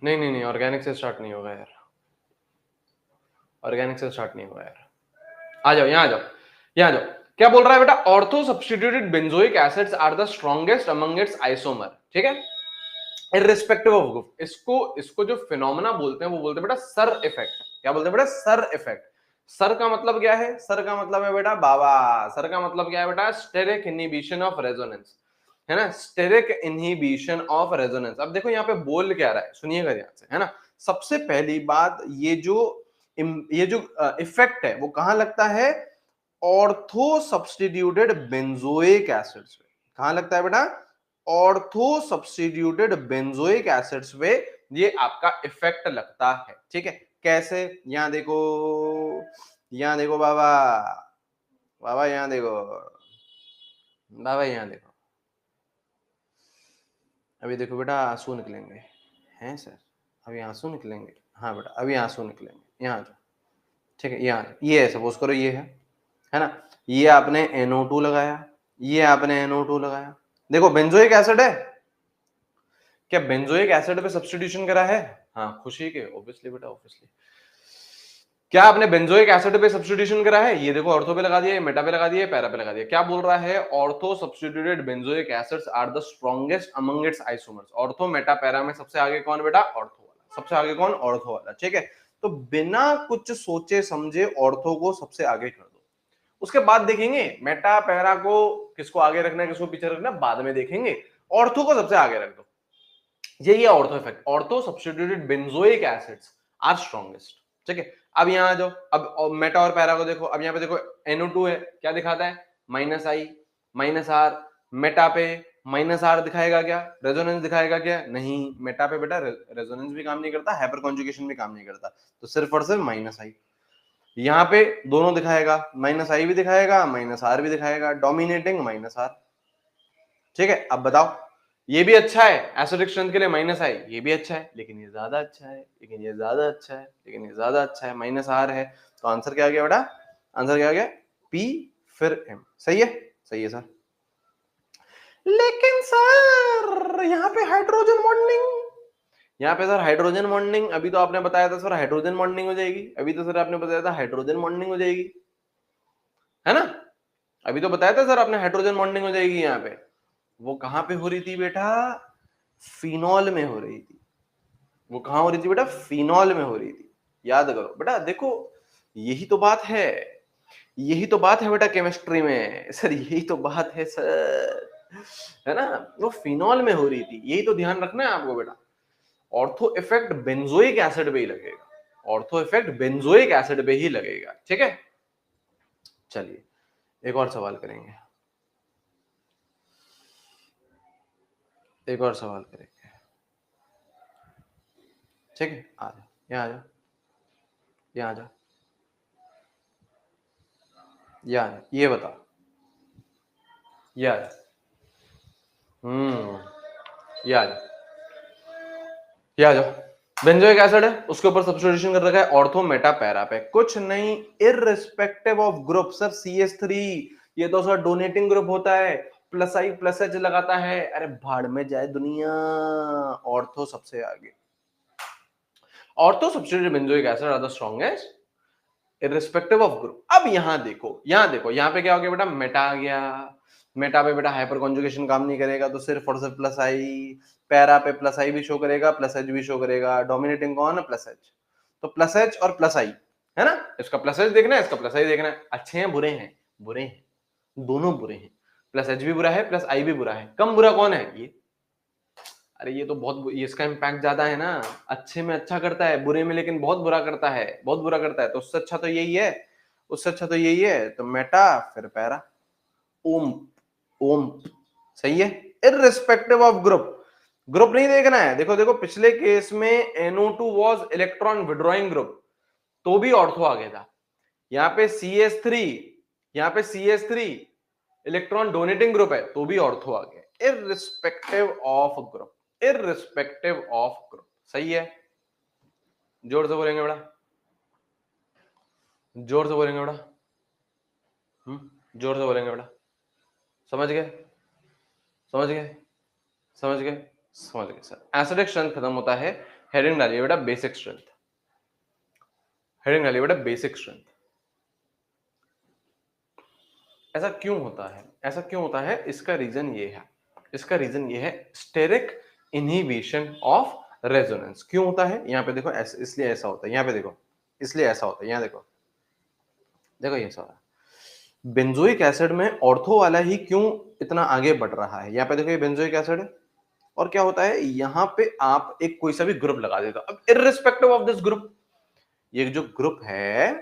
नहीं नहीं नहीं, ऑर्गेनिक से स्टार्ट नहीं होगा यार, ऑर्गेनिक से स्टार्ट नहीं होगा यार। आ जाओ यहाँ, आ जाओ यहाँ, आ जाओ। क्या बोल रहा है बेटा, ortho substituted benzoic acids are the strongest among its isomer, ठीक है, इररिस्पेक्टिव ऑफ ग्रुप। इसको जो फिनोमेना बोलते हैं वो बोलते हैं बेटा सर इफेक्ट। क्या बोलते हैं बेटा, सर इफेक्ट। सर का मतलब क्या है, सर का मतलब है बेटा बाबा, सर का मतलब क्या है बेटा, स्टेरिक इनहिबिशन ऑफ रेजोनेंस, है ना, स्टेरिक इनहिबिशन ऑफ रेजोनेंस। अब देखो यहाँ पे बोल क्या रहा है, सुनिएगा ध्यान से, है ना। सबसे पहली बात, ये जो इफेक्ट है वो कहां लगता है, ऑर्थो सब्स्टिट्यूटेड बेंजोइक एसिड्स पे। कहां लगता है बेटा? ऑर्थो सब्स्टिट्यूटेड बेंजोइक एसिड्स पे ये आपका इफेक्ट लगता है। ठीक है, कैसे? यहां देखो, यहां देखो बाबा, बाबा यहां देखो, बाबा यहां देखो, अभी देखो बेटा आंसू निकलेंगे। हैं सर, अभी आंसू निकलेंगे? हाँ बेटा अभी आंसू निकलेंगे, यहाँ जाओ। ठीक है, यहाँ ये है, सपोज करो ये है ना, ये आपने NO2 लगाया, ये आपने NO2 लगाया, देखो बेंजोइक एसिड है, क्या बेंजोइक एसिड पे सब्स्टिट्यूशन करा है? हाँ खुशी के, ऑब्वियसली बेटा ऑब्वियसली। क्या आपने बेंजोइक एसिड पे सब्स्टिट्यूशन करा है? ये देखो ऑर्थो पे लगा दिया, मेटा पे लगा दिया, पैरा पे लगा दिया। क्या बोल रहा है? Ortho substituted benzoic acids are the strongest among its isomers. Ortho meta para में सबसे आगे कौन बेटा? ऑर्थो वाला। सबसे आगे कौन? ऑर्थो वाला। ठीक है, तो बिना कुछ सोचे समझे ऑर्थो को सबसे आगे कर दो। उसके बाद देखेंगे मेटा पैरा को किसको आगे रखना है, किसको पीछे रखना है, बाद में देखेंगे। ऑर्थो को सबसे आगे रख दो। यही है ortho effect. Ortho substituted benzoic acids are strongest. ठीक है, अब यहां आ जाओ, अब मेटा और पैरा को देखो। अब यहाँ पे देखो NO2 है, क्या दिखाता है? -I -R। मेटा पे -R दिखाएगा क्या? रेजोनेंस दिखाएगा क्या? नहीं, मेटा पे बेटा रेजोनेंस भी काम नहीं करता, हाइपर कॉन्जुगेशन भी काम नहीं करता, तो सिर्फ और सिर्फ -I। यहाँ पे दोनों दिखाएगा, -I भी दिखाएगा, -R भी दिखाएगा, डोमिनेटिंग -R। ठीक है, अब बताओ, ये भी अच्छा है एसिडिक स्ट्रेंथ के लिए -I, ये भी अच्छा है, लेकिन ये ज्यादा अच्छा है, लेकिन ये ज्यादा अच्छा है, लेकिन ये ज्यादा अच्छा है, -R है। तो आंसर क्या आ गया बेटा? आंसर क्या आ गया? P फिर M। सही है? सही है सर। लेकिन सर यहाँ पे हाइड्रोजन बॉन्डिंग, यहाँ पे सर हाइड्रोजन बॉन्डिंग, अभी तो आपने बताया था सर हाइड्रोजन बॉन्डिंग हो जाएगी, अभी तो सर आपने बताया था हाइड्रोजन बॉन्डिंग हो जाएगी, है ना? अभी तो बताया था सर आपने हाइड्रोजन बॉन्डिंग हो जाएगी। यहाँ पे वो कहां पे हो रही थी बेटा? फिनॉल में हो रही थी। वो कहां हो रही थी बेटा? फिनॉल में हो रही थी। याद करो बेटा, देखो यही तो बात है, यही तो बात है बेटा केमिस्ट्री में सर, यही तो बात है सर, है ना? वो फिनॉल में हो रही थी, यही तो ध्यान रखना है आपको बेटा। ऑर्थो इफेक्ट बेंजोइक एसिड पे ही लगेगा, ऑर्थो इफेक्ट बेंजोइक एसिड पे ही लगेगा। ठीक है, चलिए एक और सवाल करेंगे, एक और सवाल करेंगे। ठीक है, आ जाओ, यहाँ आ जाओ, यहाँ आ जाओ, यहाँ ये बताओ, यार यार ये आ जाओ। बेंजोइक एसिड है, उसके ऊपर सब्स्टिट्यूशन कर रखा है ऑर्थो मेटा पैरा पे, कुछ नहीं, irrespective of group. Sir CH3 ये तो सर डोनेटिंग ग्रुप होता है, +I+H लगाता है, अरे भाड़ में जाए दुनिया, ऑर्थो सबसे आगे। Ortho substituted benzoic acid are the strongest irrespective of group. अब यहां देखो, यहां देखो, यहां पे क्या हो गया बेटा? मेटा आ गया, मेटा पे बेटा हाइपर कॉन्जुगेशन काम नहीं करेगा, तो सिर्फ और सिर्फ +I। पैरा पे +I भी शो करेगा, +H भी शो करेगा, डोमिनेटिंग कौन है? +H। तो +H और +I, है ना? इसका +H देखना है, इसका +I देखना है। अच्छे हैं बुरे हैं? बुरे हैं, दोनों बुरे हैं। +H भी बुरा है, +I भी बुरा है। कम बुरा कौन है? ये। अरे ये तो बहुत, ये इसका इम्पैक्ट ज्यादा है ना, अच्छे में अच्छा करता है, बुरे में लेकिन बहुत बुरा करता है, बहुत बुरा करता है। तो उससे अच्छा तो यही है, उससे अच्छा तो यही है। तो मेटा फिर पैरा, ओम ओम, सही है, इररिस्पेक्टिव ऑफ ग्रुप। ग्रुप नहीं देखना है, देखो देखो पिछले केस में NO2 was electron withdrawing group, तो भी ऑर्थो आ गया था। यहाँ पे CH3, यहाँ पे CH3 इलेक्ट्रॉन डोनेटिंग ग्रुप है, तो भी ऑर्थो आ गया, irrespective of group, irrespective of group. सही है? जोर से बोलेंगे बेटा, जोर से बोलेंगे बेटा, जोर से बोलेंगे बेटा। समझ गए? समझ गए? समझ गए? समझ गए सर। एसिडिक स्ट्रेंथ खत्म होता है, हेडिंग डालिए बेटा बेसिक स्ट्रेंथ, हेडिंग डालिए बेटा बेसिक स्ट्रेंथ। ऐसा क्यों होता है? ऐसा क्यों होता है? इसका रीजन ये है, इसका रीजन ये है, स्टेरिक इनहिबिशन ऑफ रेजोनेंस। क्यों होता है? यहाँ पे देखो, इसलिए ऐसा होता है, यहाँ पे देखो, इसलिए ऐसा होता है, यहाँ देखो, देखो ये ऐसा होता है। बेंजोइक एसिड में ऑर्थो वाला ही क्यों इतना आगे बढ़ रहा है? यहाँ पे देखो, ये बेंजोइक एसिड है, और क्या होता है यहाँ पे आप एक कोई सा भी ग्रुप लगा देते हो। अब इररिस्पेक्टिव ऑफ दिस ग्रुप, ये जो ग्रुप है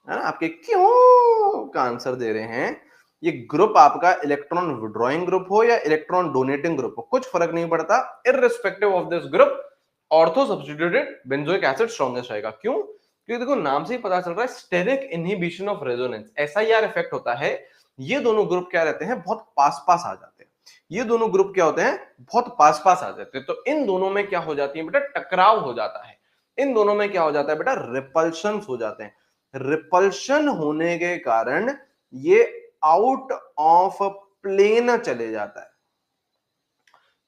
है ना, आपके क्यों का आंसर दे रहे हैं। ये ग्रुप आपका इलेक्ट्रॉन विड्रॉइंग ग्रुप हो या इलेक्ट्रॉन डोनेटिंग ग्रुप हो, कुछ फर्क नहीं पड़ता, irrespective of this group ortho substituted benzoic acid strongest रहेगा। क्यों? क्योंकि देखो नाम से ही पता चल रहा है steric inhibition of resonance, SIR effect होता है। ये दोनों ग्रुप क्या रहते हैं, बहुत पास पास आ जाते हैं। ये दोनों ग्रुप क्या होते हैं, बहुत पास पास आ जाते हैं। तो इन दोनों में क्या हो जाती है बेटा, टकराव हो जाता है। इन दोनों में क्या हो जाता है बेटा, रिपल्शन हो जाते हैं। रिपल्शन होने के कारण ये आउट ऑफ प्लेन चले जाता है।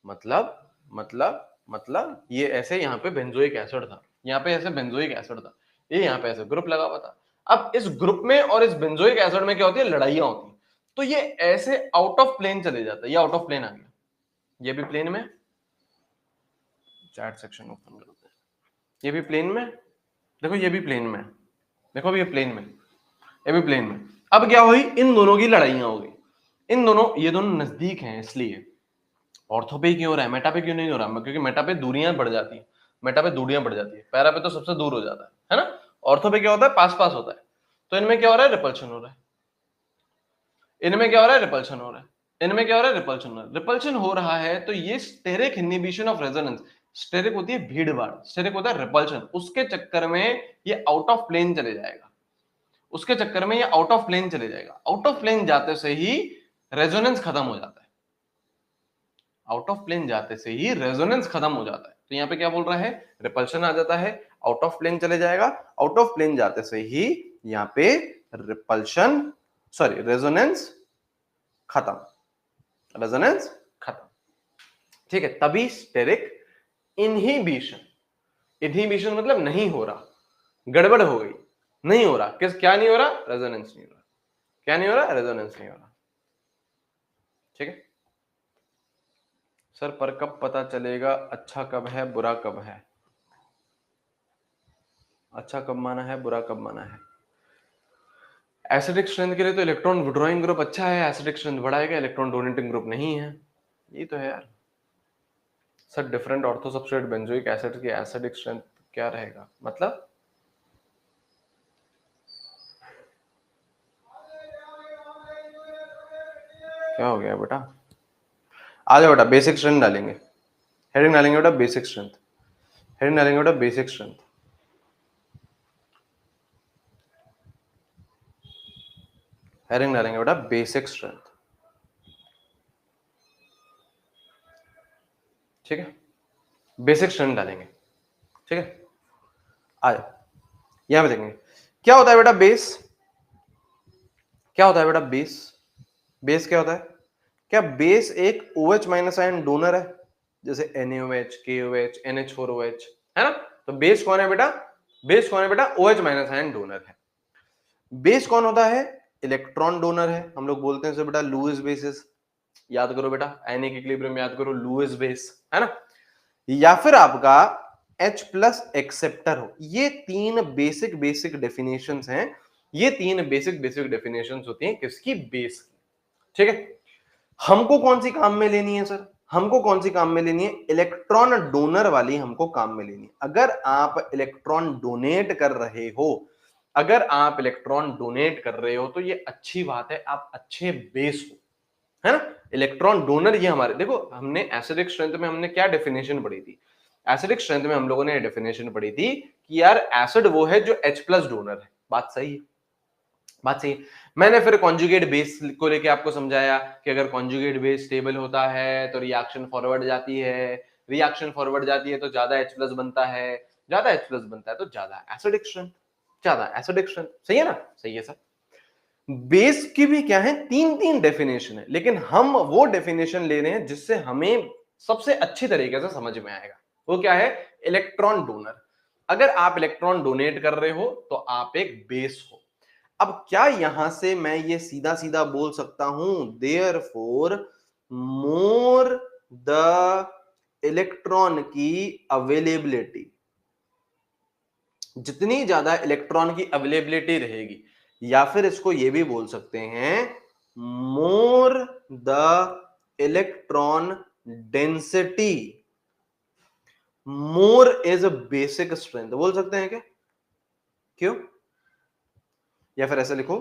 मतलब ये ऐसे यहां पे बेंजोइक एसिड था, यहां पे ऐसे बेंजोइक एसिड था, ये यहां पे ऐसे ग्रुप लगा हुआ था। अब इस ग्रुप में और इस बेंजोइक एसिड में क्या होती है, लड़ाइयां होती है। तो ये ऐसे आउट ऑफ प्लेन चले जाता है, ये आउट ऑफ प्लेन आ गया, ये भी प्लेन में, चैट सेक्शन ओपन करते हैं, ये भी प्लेन में, देखो ये भी प्लेन में, देखो ये प्लेन में, ये भी प्लेन में। अब क्या हुई, इन दोनों की लड़ाइयां हो गई, इन दोनों, ये दोनों नजदीक हैं इसलिए। ऑर्थो पे क्यों हो रहा है, मेटा पे क्यों नहीं हो रहा, क्योंकि मेटा पे दूरियां बढ़ जाती है, मेटा पे दूरियां बढ़ जाती है, पैरा पे तो सबसे दूर हो जाता है ना। ऑर्थो पे क्या होता है, पास पास होता है। तो इनमें क्या हो रहा है, रिपल्शन हो रहा है, इनमें क्या हो रहा है, रिपल्शन हो रहा है, इनमें क्या हो रहा है, रिपल्शन हो रहा है। रिपल्शन हो रहा है तो ये steric inhibition of resonance, steric होती है भीड़ भाड़, स्टेरिक होता है रिपल्शन, उसके चक्कर में ये आउट ऑफ प्लेन चले जाएगा, उसके चक्कर में ये आउट ऑफ प्लेन चले जाएगा। आउट ऑफ प्लेन जाते से ही रेजोनेंस खत्म हो जाता है, आउट ऑफ प्लेन जाते से ही रेजोनेंस खत्म हो जाता है। तो यहाँ पे क्या बोल रहा है, रिपल्शन आ जाता है, आउट ऑफ प्लेन चले जाएगा, आउट ऑफ प्लेन जाते से ही यहाँ पे रिपल्शन, सॉरी रेजोनेंस खत्म, रेजोनेंस खत्म। ठीक है, तभी स्टेरिक इनहिबिशन, इनहिबिशन मतलब नहीं हो रहा, गड़बड़ हो गई, नहीं हो रहा, किस क्या नहीं हो रहा, रेजोनेंस नहीं हो रहा, क्या नहीं हो रहा, रेजोनेंस नहीं हो रहा। ठीक है सर, पर कब पता चलेगा अच्छा कब है बुरा कब है, अच्छा कब माना है बुरा कब माना है। एसिडिक स्ट्रेंथ के लिए तो इलेक्ट्रॉन विड्रॉइंग ग्रुप अच्छा है, एसिडिक स्ट्रेंथ बढ़ाएगा, इलेक्ट्रॉन डोनेटिंग ग्रुप नहीं है, ये तो है यार। Sir different ortho substrate benzoic acid की एसिडिक स्ट्रेंथ क्या रहेगा, मतलब क्या हो गया बेटा, आ जाओ बेटा, बेसिक स्ट्रेंथ डालेंगे, हेडिंग डालेंगे बेटा बेसिक स्ट्रेंथ, हेडिंग डालेंगे बेटा बेसिक स्ट्रेंथ, हेडिंग डालेंगे बेटा बेसिक स्ट्रेंथ। ठीक है, बेसिक स्ट्रेंथ डालेंगे। ठीक है, आ जाओ, यहां पे देखेंगे क्या होता है बेटा बेस, क्या होता है बेटा बेस, बेस क्या होता है, क्या बेस एक OH माइनस आयन डोनर है, जैसे NaOH, KOH, NH4OH, है ना। तो बेस कौन है बेटा, बेस कौन है बेटा, OH माइनस आयन डोनर है। बेस कौन होता है, इलेक्ट्रॉन डोनर है, हम लोग बोलते हैं इसे बेटा लुईस बेसिस, याद करो बेटा, आयनिक इक्विलिब्रियम याद करो, लुईस बेस, है ना। या फिर आपका H प्लस एक्सेप्टर हो। ये तीन बेसिक बेसिक डेफिनेशंस हैं, ये तीन बेसिक बेसिक डेफिनेशंस होती हैं किसकी, बेस की। ठीक है, हमको कौन सी काम में लेनी है सर, हमको कौन सी काम में लेनी है, इलेक्ट्रॉन डोनर वाली हमको काम में लेनी है। अगर आप इलेक्ट्रॉन डोनेट कर रहे हो, अगर आप इलेक्ट्रॉन डोनेट कर रहे हो तो ये अच्छी बात है, आप अच्छे बेस हो, है ना। इलेक्ट्रॉन डोनर ये हमारे, देखो हमने एसिडिक स्ट्रेंथ में हमने क्या डेफिनेशन पढ़ी थी, एसिडिक स्ट्रेंथ में हम लोगों ने डेफिनेशन पढ़ी थी कि यार एसिड वो है जो H प्लस डोनर है। बात सही है, बात सही है। मैंने फिर कॉन्जुगेट बेस को लेके आपको समझाया कि अगर कॉन्जुगेट बेस स्टेबल होता है तो रिएक्शन फॉरवर्ड जाती है, रिएक्शन फॉरवर्ड जाती है तो ज्यादा H प्लस बनता है, ज्यादा H प्लस बनता है तो ज्यादा एसिडिक स्ट्रेंथ, ज्यादा एसिडिक स्ट्रेंथ। सही है ना, सही है सर। बेस की भी क्या है, तीन तीन डेफिनेशन है, लेकिन हम वो डेफिनेशन ले रहे हैं जिससे हमें सबसे अच्छी तरीके से समझ में आएगा। वो क्या है, इलेक्ट्रॉन डोनर। अगर आप इलेक्ट्रॉन डोनेट कर रहे हो तो आप एक बेस हो। अब क्या यहां से मैं ये सीधा सीधा बोल सकता हूं, देयरफॉर मोर द इलेक्ट्रॉन की अवेलेबिलिटी, जितनी ज्यादा इलेक्ट्रॉन की अवेलेबिलिटी रहेगी, या फिर इसको ये भी बोल सकते हैं more the electron density more is a basic strength, बोल सकते हैं क्या, क्यों, या फिर ऐसे लिखो,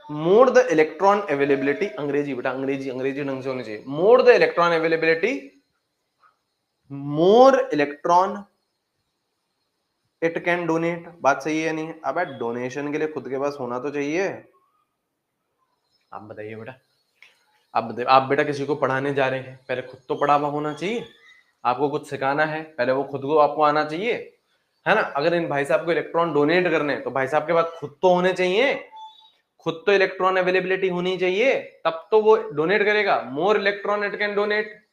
मोर द इलेक्ट्रॉन अवेलेबिलिटी, अंग्रेजी बेटा, अंग्रेजी अंग्रेजी ढंग से होनी चाहिए, more the electron availability, more electron it can donate. बात सही है नहीं है? अब डोनेशन के लिए खुद के पास होना तो चाहिए। आप बताइए बेटा, आप बेटा किसी को पढ़ाने जा रहे हैं, पहले खुद तो पढ़ा हुआ होना चाहिए। आपको कुछ सिखाना है, पहले वो खुद को आपको आना चाहिए, है ना। अगर इन भाई साहब को इलेक्ट्रॉन डोनेट करने तो भाई साहब के पास खुद तो होने चाहिए, खुद तो इलेक्ट्रॉन अवेलेबिलिटी होनी चाहिए, तब तो वो डोनेट करेगा। More electron it can donate,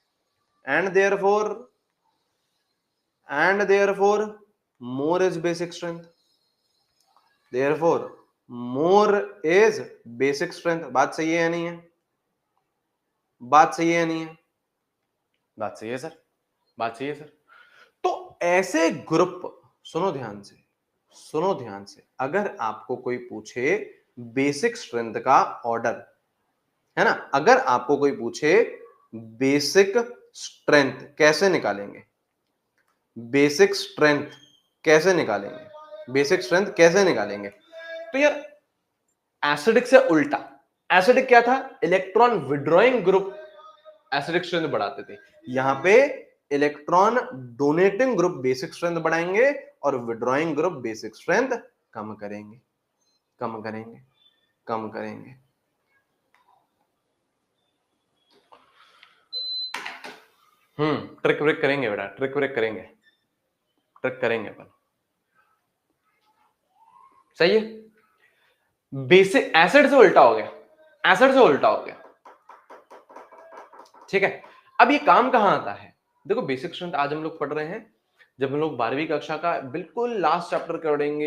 and therefore more is basic strength, therefore more is basic strength. बात सही है या नहीं है? बात सही है या नहीं है? बात सही है सर, बात सही है सर। तो ऐसे ग्रुप, सुनो ध्यान से, सुनो ध्यान से, अगर आपको कोई पूछे बेसिक स्ट्रेंथ का ऑर्डर, है ना, अगर आपको कोई पूछे बेसिक स्ट्रेंथ कैसे निकालेंगे, बेसिक स्ट्रेंथ कैसे निकालेंगे, बेसिक स्ट्रेंथ कैसे निकालेंगे, तो यार एसिडिक से उल्टा, एसिडिक क्या था, electron withdrawing group acidic strength बढ़ाते थे, यहां पे electron donating group basic strength बढ़ाएंगे और विड्रॉइंग ग्रुप बेसिक स्ट्रेंथ कम करेंगे, कम करेंगे, कम करेंगे। ट्रिक व्रिक करेंगे बेटा, ट्रिक व्रिक करेंगे, ट्रिक करेंगे अपन, सही है। बेसिक एसिड से उल्टा हो गया, एसिड से उल्टा हो गया, ठीक है। अब ये काम कहां आता है, देखो बेसिक स्ट्रेंथ आज हम लोग पढ़ रहे हैं, जब हम लोग 12वीं कक्षा का बिल्कुल लास्ट चैप्टर करेंगे,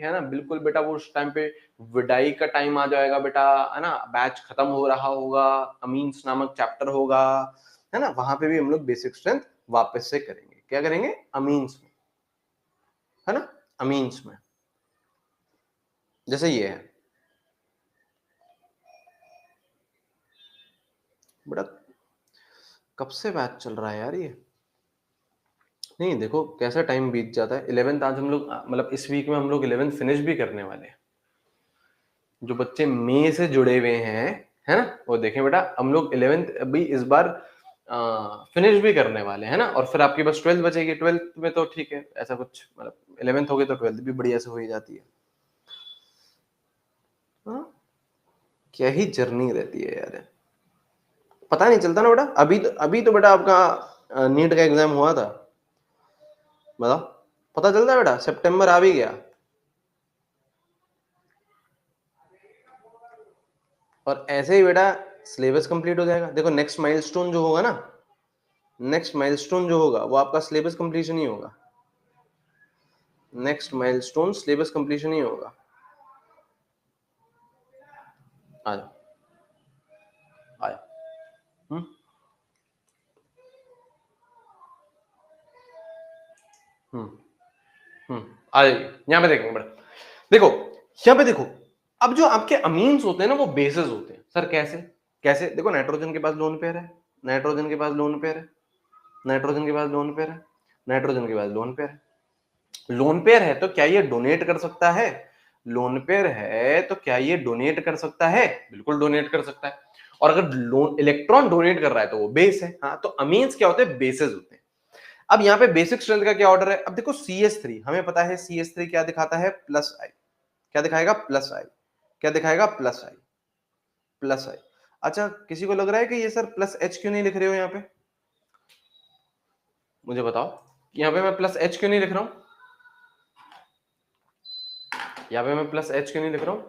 है ना, बिल्कुल बेटा वो उस टाइम पे विदाई का टाइम आ जाएगा बेटा, है ना, बैच खत्म हो रहा होगा, अमीन्स नामक चैप्टर होगा, है ना, वहां पे भी हम लोग बेसिक स्ट्रेंथ वापस से करेंगे। क्या करेंगे? अमीन्स में, है ना, अमीन्स में। जैसे ये है बेटा, कब से बैच चल रहा है यार ये, नहीं देखो कैसा टाइम बीत जाता है। 11th आज हम लोग, मतलब इस वीक में हम लोग 11th फिनिश भी करने वाले हैं। जो बच्चे मई से जुड़े हुए हैं, है ना, वो देखें बेटा, हम लोग 11th अभी इस बार फिनिश भी करने वाले हैं ना, और फिर आपकी बस 12th बचेगी। 12th में तो ठीक है, ऐसा कुछ मतलब 11th हो गई तो 12th भी बढ़िया से हो ही जाती है। हाँ? क्या ही जर्नी रहती है यार, पता नहीं चलता ना बेटा। अभी तो बेटा आपका नीट का एग्जाम हुआ था, बताओ, पता चलता है बेटा, सितंबर आ भी गया, और ऐसे ही बेटा सिलेबस कंप्लीट हो जाएगा। देखो नेक्स्ट माइलस्टोन जो होगा ना, नेक्स्ट माइलस्टोन जो होगा वो आपका सिलेबस कंप्लीशन ही होगा, नेक्स्ट माइलस्टोन सिलेबस कंप्लीशन ही होगा। आ जाओ, आ जाओ। आ जाइए, यहां पे देखेंगे बेटा, देखो यहां पे देखो, अब जो आपके अमीन्स होते हैं ना वो बेसेस होते हैं। सर कैसे? कैसे? देखो नाइट्रोजन के पास लोन पेयर है, नाइट्रोजन के पास लोन पेयर है, नाइट्रोजन के पास लोन पेयर है, नाइट्रोजन के पास लोन पेयर है। लोन पेयर है तो क्या ये डोनेट कर सकता है? लोन पेयर है तो क्या ये डोनेट कर सकता है? बिल्कुल डोनेट कर सकता है। और अगर लोन इलेक्ट्रॉन डोनेट कर रहा है तो वो बेस है। हाँ, तो अमीन्स क्या होते हैं? बेसेस होते हैं। अब यहाँ पे बेसिक स्ट्रेंथ का क्या ऑर्डर है? अब देखो CH3 हमें पता है, CH3 क्या दिखाता है? प्लस आई। क्या दिखाएगा? प्लस आई। क्या दिखाएगा? प्लस आई, प्लस आई। अच्छा, किसी को लग रहा है कि ये सर प्लस H क्यों नहीं लिख रहे हो यहाँ पे? मुझे बताओ, यहाँ पे मैं प्लस H क्यों नहीं लिख रहा हूं? यहाँ पे मैं प्लस H क्यों नहीं लिख रहा हूं?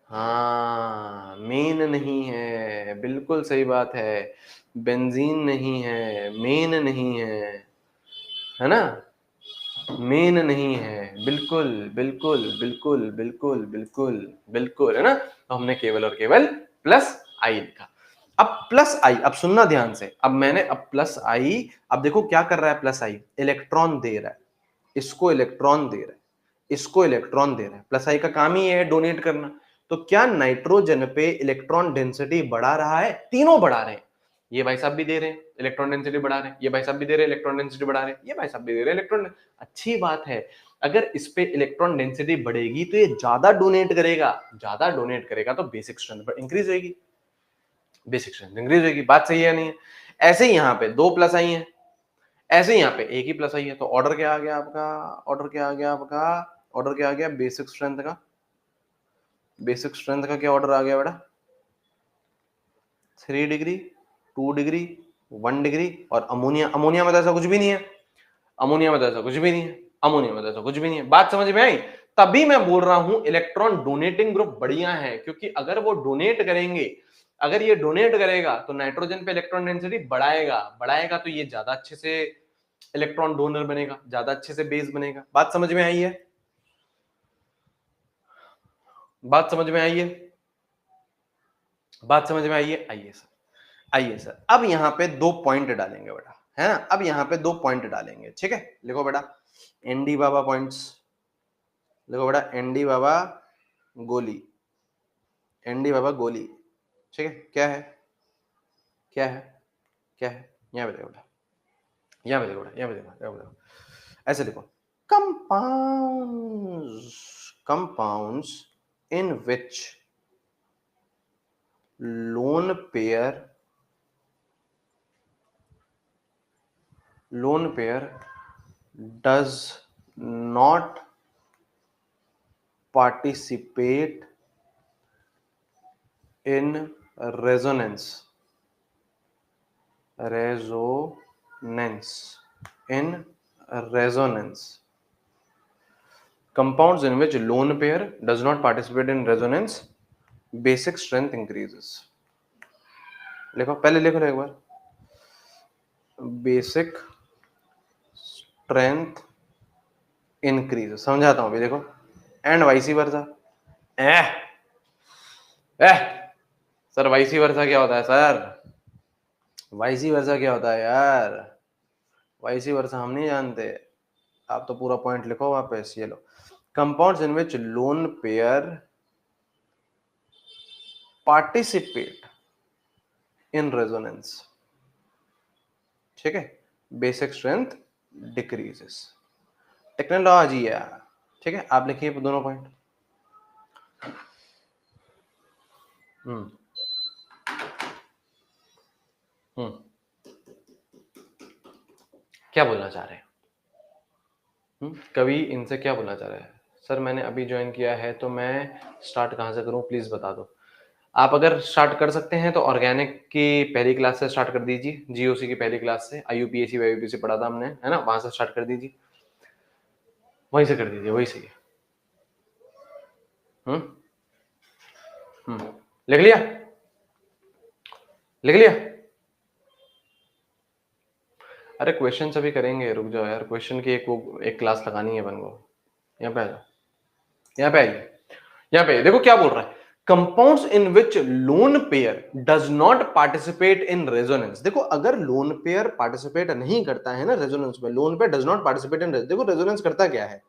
हाँ, मेन नहीं है, बिल्कुल सही बात है, बेंजीन नहीं है, मेन नहीं है ना, मेन नहीं है, बिल्कुल बिल्कुल बिल्कुल बिल्कुल बिल्कुल बिल्कुल, है ना। तो हमने केवल और केवल प्लस आई लिखा। अब प्लस आई, अब सुनना ध्यान से, अब मैंने अब प्लस आई, अब देखो क्या कर रहा है प्लस आई, इलेक्ट्रॉन दे रहा है, इसको इलेक्ट्रॉन दे रहा है, इसको इलेक्ट्रॉन दे रहा है। प्लस आई का काम ही है डोनेट करना। तो क्या नाइट्रोजन पे इलेक्ट्रॉन डेंसिटी बढ़ा रहा है? तीनों बढ़ा रहे हैं। ये भाई साहब भी दे रहे हैं इलेक्ट्रॉन डेंसिटी बढ़ा रहे हैं, ये भाई साहब भी दे रहे हैं इलेक्ट्रॉन डेंसिटी बढ़ा रहे हैं, ये भाई साहब भी दे रहे हैं इलेक्ट्रॉन। अच्छी बात है, अगर इस पे इलेक्ट्रॉन डेंसिटी बढ़ेगी तो ये ज्यादा डोनेट करेगा तो बेसिक स्ट्रेंथ इंक्रीज होगी, बेसिक स्ट्रेंथ इंक्रीज होगी। बात सही है नहीं है? ऐसे ही यहाँ पे 2 प्लस आई है, ऐसे ही यहाँ पे एक ही प्लस आई है, तो ऑर्डर क्या आ गया आपका, ऑर्डर क्या आ गया आपका, ऑर्डर क्या आ गया बेसिक स्ट्रेंथ का, बेसिक स्ट्रेंथ का क्या ऑर्डर आ गया बेटा, 3 डिग्री, 2 डिग्री, 1 डिग्री। और अमोनिया, अमोनिया में तो ऐसा कुछ भी नहीं है, अमोनिया में तो ऐसा कुछ भी नहीं है, अमोनिया में तो ऐसा कुछ भी नहीं है। बात समझ में आई? तभी मैं बोल रहा हूं इलेक्ट्रॉन डोनेटिंग ग्रुप बढ़िया है, क्योंकि अगर वो डोनेट करेंगे, अगर ये डोनेट करेगा तो नाइट्रोजन पे इलेक्ट्रॉन डेंसिटी बढ़ाएगा, बढ़ाएगा तो ये ज्यादा अच्छे से इलेक्ट्रॉन डोनर बनेगा, ज्यादा अच्छे से बेस बनेगा। बात समझ में आई है? बात समझ में आई है? बात समझ में आई है? आइए सर, आइए सर, अब यहां पे 2 पॉइंट डालेंगे बेटा, है ना? अब यहां पे 2 पॉइंट डालेंगे, ठीक है? लिखो बेटा एनडी बाबा पॉइंट्स, लिखो बेटा एनडी बाबा गोली, एनडी बाबा गोली, ठीक है? क्या है, क्या है, क्या है? यहां पे देखो बेटा, यहां पे देखो बेटा, यहां पे देखो, यहां पे देखो, ऐसे लिखो compounds, compounds in which lone pair does not participate in resonance, in resonance, compounds in which lone pair does not participate in resonance, basic strength increases। लिखो, पहले लिखो एक बार, बेसिक स्ट्रेंथ इंक्रीज। समझाता हूं अभी, देखो एंड वाइसी वर्सा। एह एह सर, वाइसी वर्सा क्या होता है सर? वाइसी वर्सा क्या होता है यार? वाइसी वर्सा हम नहीं जानते, आप तो पूरा पॉइंट लिखो वापस। ये लो, compounds in which lone pair participate in resonance, ठीक है, बेसिक स्ट्रेंथ डिक्रीजेस। टेक्नोलॉजी है, ठीक है? आप लिखिए दोनों पॉइंट। क्या बोलना चाह रहे हैं? कवि इनसे क्या बोलना चाह रहे हैं? सर मैंने अभी ज्वाइन किया है तो मैं स्टार्ट कहाँ से करूँ, प्लीज बता दो। आप अगर स्टार्ट कर सकते हैं तो ऑर्गेनिक की पहली क्लास से स्टार्ट कर दीजिए, जीओसी की पहली क्लास से, आईयूपीएसी वाईयूपीएसी पढ़ा था हमने, है ना? वहां से स्टार्ट कर दीजिए, वहीं से कर दीजिए, वही सही है। लिख लिया, लिख लिया? अरे क्वेश्चन सभी करेंगे, रुक जाओ यार, क्वेश्चन की एक क्लास लगानी है अपन को। यहाँ पे आ जाओ, यहाँ पे आइए, यहाँ पे देखो क्या बोल रहा है, compounds in which lone pair does not participate in resonance. देखो अगर लोन पेयर पार्टिसिपेट नहीं करता है ना रेजोनेंस में, lone pair does not participate in, देखो रेजोनेंस करता क्या है,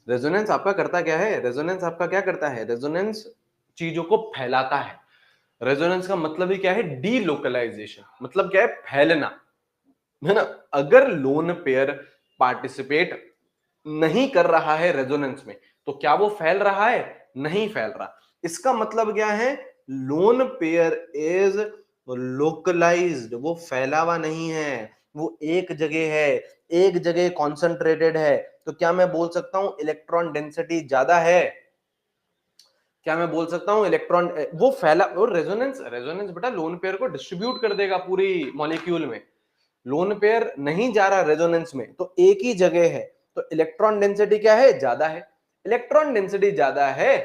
रेजोनेंस आपका करता क्या है, रेजोनेंस आपका क्या करता है, रेजोनेंस चीजों को फैलाता है। रेजोनेंस का मतलब ही क्या है, डीलोकलाइजेशन, मतलब क्या है, फैलना, है ना? अगर लोन पेयर पार्टिसिपेट नहीं कर रहा है रेजोनेंस में तो क्या वो फैल रहा है? नहीं फैल रहा। इसका मतलब क्या है, लोन पेयर इज लोकलाइज्ड, वो फैला हुआ नहीं है, वो एक जगह है, एक जगह कॉन्सेंट्रेटेड है। तो क्या मैं बोल सकता हूं इलेक्ट्रॉन डेंसिटी ज्यादा है? क्या मैं बोल सकता हूं इलेक्ट्रॉन, वो फैला, और रेजोनेंस, रेजोनेंस बेटा लोन पेयर को डिस्ट्रीब्यूट कर देगा पूरी मॉलिक्यूल में। लोन पेयर नहीं जा रहा रेजोनेंस में तो एक ही जगह है, तो इलेक्ट्रॉन डेंसिटी क्या है, ज्यादा है। इलेक्ट्रॉन डेंसिटी ज्यादा है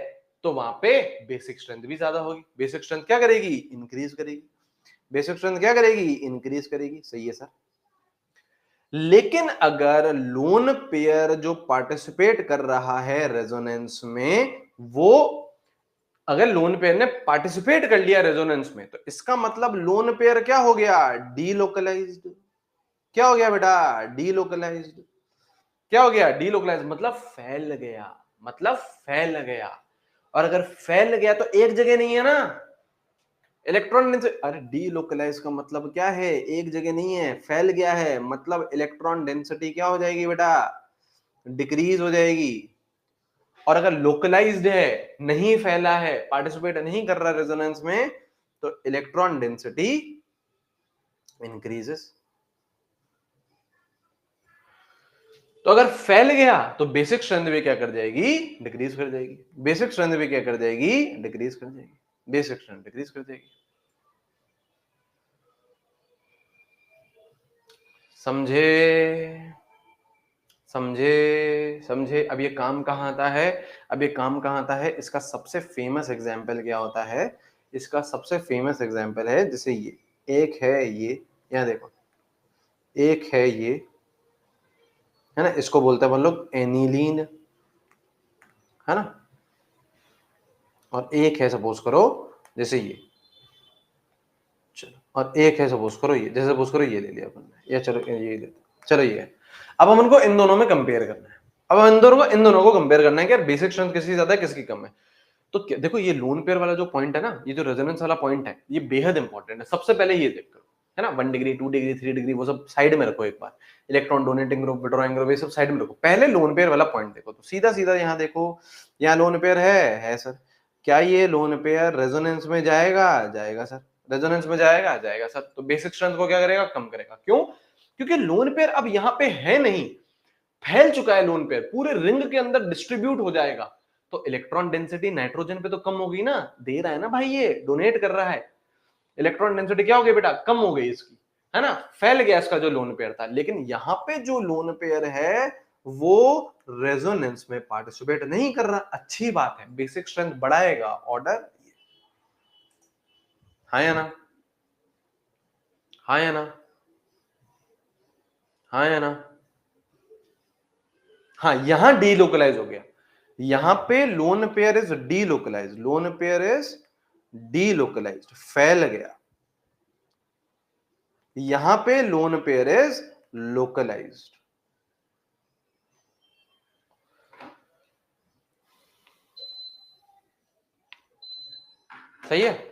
तो वहां पे बेसिक स्ट्रेंथ भी ज्यादा होगी। बेसिक स्ट्रेंथ क्या करेगी, इंक्रीज करेगी। बेसिक स्ट्रेंथ क्या करेगी, इंक्रीज करेगी। सही है सर। लेकिन अगर लोन पेयर जो पार्टिसिपेट कर रहा है रेजोनेंस में, वो अगर लोन पेयर ने पार्टिसिपेट कर लिया रेजोनेंस में, तो इसका मतलब लोन पेयर क्या हो गया, डीलोकलाइज्ड। क्या हो गया बेटा, डीलोकलाइज्ड। क्या हो गया, डीलोकलाइज्ड, मतलब फैल गया, मतलब फैल गया। और अगर फैल गया तो एक जगह नहीं है ना, इलेक्ट्रॉन डेंसिटी, अरे डीलोकलाइज का मतलब क्या है, एक जगह नहीं है, फैल गया है, मतलब इलेक्ट्रॉन डेंसिटी क्या हो जाएगी बेटा, डिक्रीज हो जाएगी। और अगर लोकलाइज्ड है, नहीं फैला है, पार्टिसिपेट नहीं कर रहा रेजोनेंस में, तो इलेक्ट्रॉन डेंसिटी इंक्रीजेस। तो अगर फैल गया तो बेसिक स्ट्रेंथ भी क्या कर जाएगी, डिक्रीज कर जाएगी। बेसिक स्ट्रेंथ भी क्या कर जाएगी, डिक्रीज कर जाएगी। बेसिक स्ट्रेंथ डिक्रीज कर जाएगी। समझे समझे समझे। अब ये काम कहां आता है, अब ये काम कहां आता है, इसका सबसे फेमस एग्जांपल क्या होता है, इसका सबसे फेमस एग्जांपल है जैसे ये एक है, ये यहां देखो, एक है ये, है ना, इसको बोलते हैं हम लोग एनिलीन, है ना। और एक है सपोज करो जैसे ये, चलो, और एक है सपोज करो ये, जैसे सपोज करो ये ले लिया अपन ने, या चलो ये ले, चलो ये है। अब हम उनको इन दोनों में कंपेयर करना है। अब इन दोनों को कंपेयर करना है कि यार बेसिक स्ट्रेंथ किसकी ज्यादा है, किसकी कम है। तो देखो ये लोन पेयर वाला जो पॉइंट है ना, ये जो रेजोनेंस वाला पॉइंट है, ये बेहद इंपॉर्टेंट है। सबसे पहले ये देख करो, है ना, 1 डिग्री 2 डिग्री 3 डिग्री वो सब साइड में रखो एक बार, electron donating group, withdrawing group, ये सब साइड में रखो। पहले लोन पेयर वाला पॉइंट देखो। तो सीधा सीधा यहाँ देखो, यहाँ लोन पेयर है सर। क्या ये लोन पेयर रेजोनेंस में जाएगा, जाएगा सर। रेजोनेंस में जाएगा, जाएगा सर। तो बेसिक स्ट्रेंथ को क्या करेगा, कम करेगा। क्यों? क्योंकि लोन पेयर अब यहाँ पे है नहीं, फैल चुका है। लोन पेयर पूरे रिंग के अंदर डिस्ट्रीब्यूट हो जाएगा। तो इलेक्ट्रॉन डेंसिटी नाइट्रोजन पे तो कम होगी ना, दे रहा है ना भाई, ये डोनेट कर रहा है। इलेक्ट्रॉन डेंसिटी क्या हो गई बेटा, कम हो गई इसकी, है ना, फैल गया इसका जो लोन पेयर था। लेकिन यहां पे जो लोन पेयर है वो रेजोनेंस में पार्टिसिपेट नहीं कर रहा। अच्छी बात है, बेसिक स्ट्रेंथ बढ़ाएगा। ऑर्डर, हाँ या ना, हाँ या ना, हाँ या ना। हाँ, यहां डीलोकलाइज हो गया। यहां पे lone pair is delocalise, lone pair is delocalise, फैल गया। यहां पे लोन पेयर इज लोकलाइज्ड। सही है।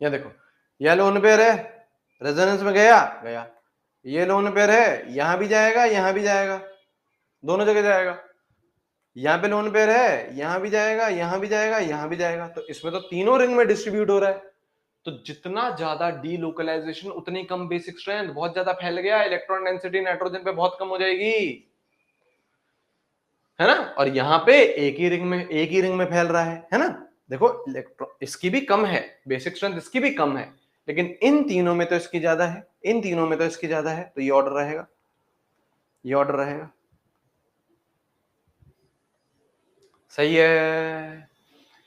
ये देखो, यह लोन पेयर है, रेजोनेंस में गया, गया। ये लोन पेयर है, यहां भी जाएगा, यहां भी जाएगा, दोनों जगह जाएगा। यहां पे लोन पेयर है, यहां भी जाएगा, यहां भी जाएगा, यहां भी जाएगा। तो इसमें तो तीनों रिंग में डिस्ट्रीब्यूट हो रहा है। तो जितना ज्यादा डीलोकलाइजेशन उतनी कम बेसिक स्ट्रेंथ। बहुत ज्यादा फैल गया, इलेक्ट्रॉन डेंसिटी नाइट्रोजन पे बहुत कम हो जाएगी, है ना। और यहाँ पे एक ही रिंग में फैल रहा है ना। देखो इलेक्ट्रॉन इसकी भी कम है, बेसिक स्ट्रेंथ इसकी भी कम है, लेकिन इन तीनों में तो इसकी ज्यादा है, इन तीनों में तो इसकी ज्यादा है। तो ये ऑर्डर रहेगा, ये ऑर्डर रहेगा। सही है,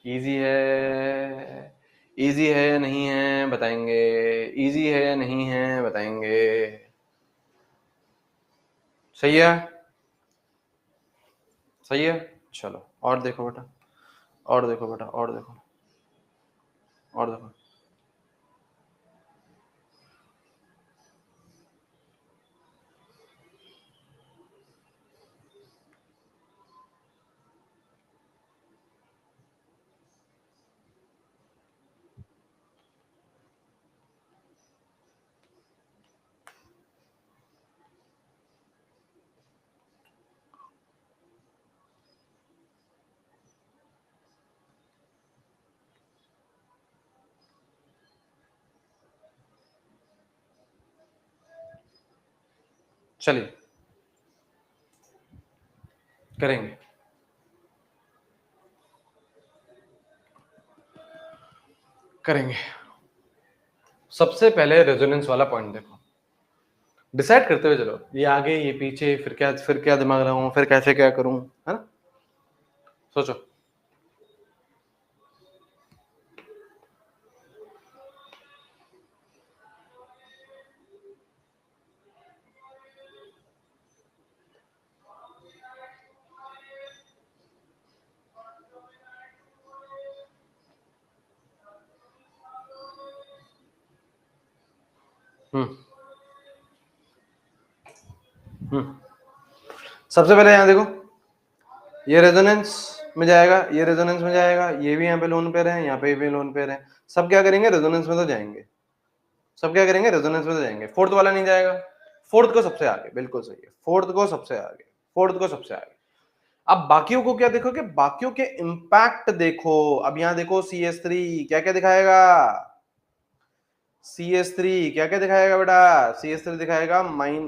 इजी है, इजी है या नहीं है बताएंगे, इजी है या नहीं है बताएंगे। सही है, सही है। चलो और देखो बेटा, और देखो बेटा, और देखो, और देखो। चलिए करेंगे। करेंगे। सबसे पहले रेजोनेंस वाला पॉइंट देखो, डिसाइड करते हुए चलो, ये आगे ये पीछे, फिर क्या दिमाग लगाऊं, फिर कैसे क्या करूं, है ना। सोचो। सबसे पहले यहां देखो, ये रेजोनेंस में जाएगा, ये रेजोनेंस में जाएगा, ये भी यहाँ पे लोन पेयर है, यहाँ पे भी लोन पेयर है, सब क्या करेंगे रेजोनेंस में तो जाएंगे, सब क्या करेंगे रेजोनेंस में तो जाएंगे। फोर्थ वाला नहीं जाएगा, फोर्थ को सबसे आगे, बिल्कुल सही है, फोर्थ को सबसे आगे, फोर्थ को सबसे आगे। अब बाकियों को क्या देखोगे, बाकियों के इंपैक्ट देखो। अब यहां देखो CH3 क्या क्या दिखाएगा, CH3 क्या क्या दिखाएगा बेटा, CH3 दिखाएगा mine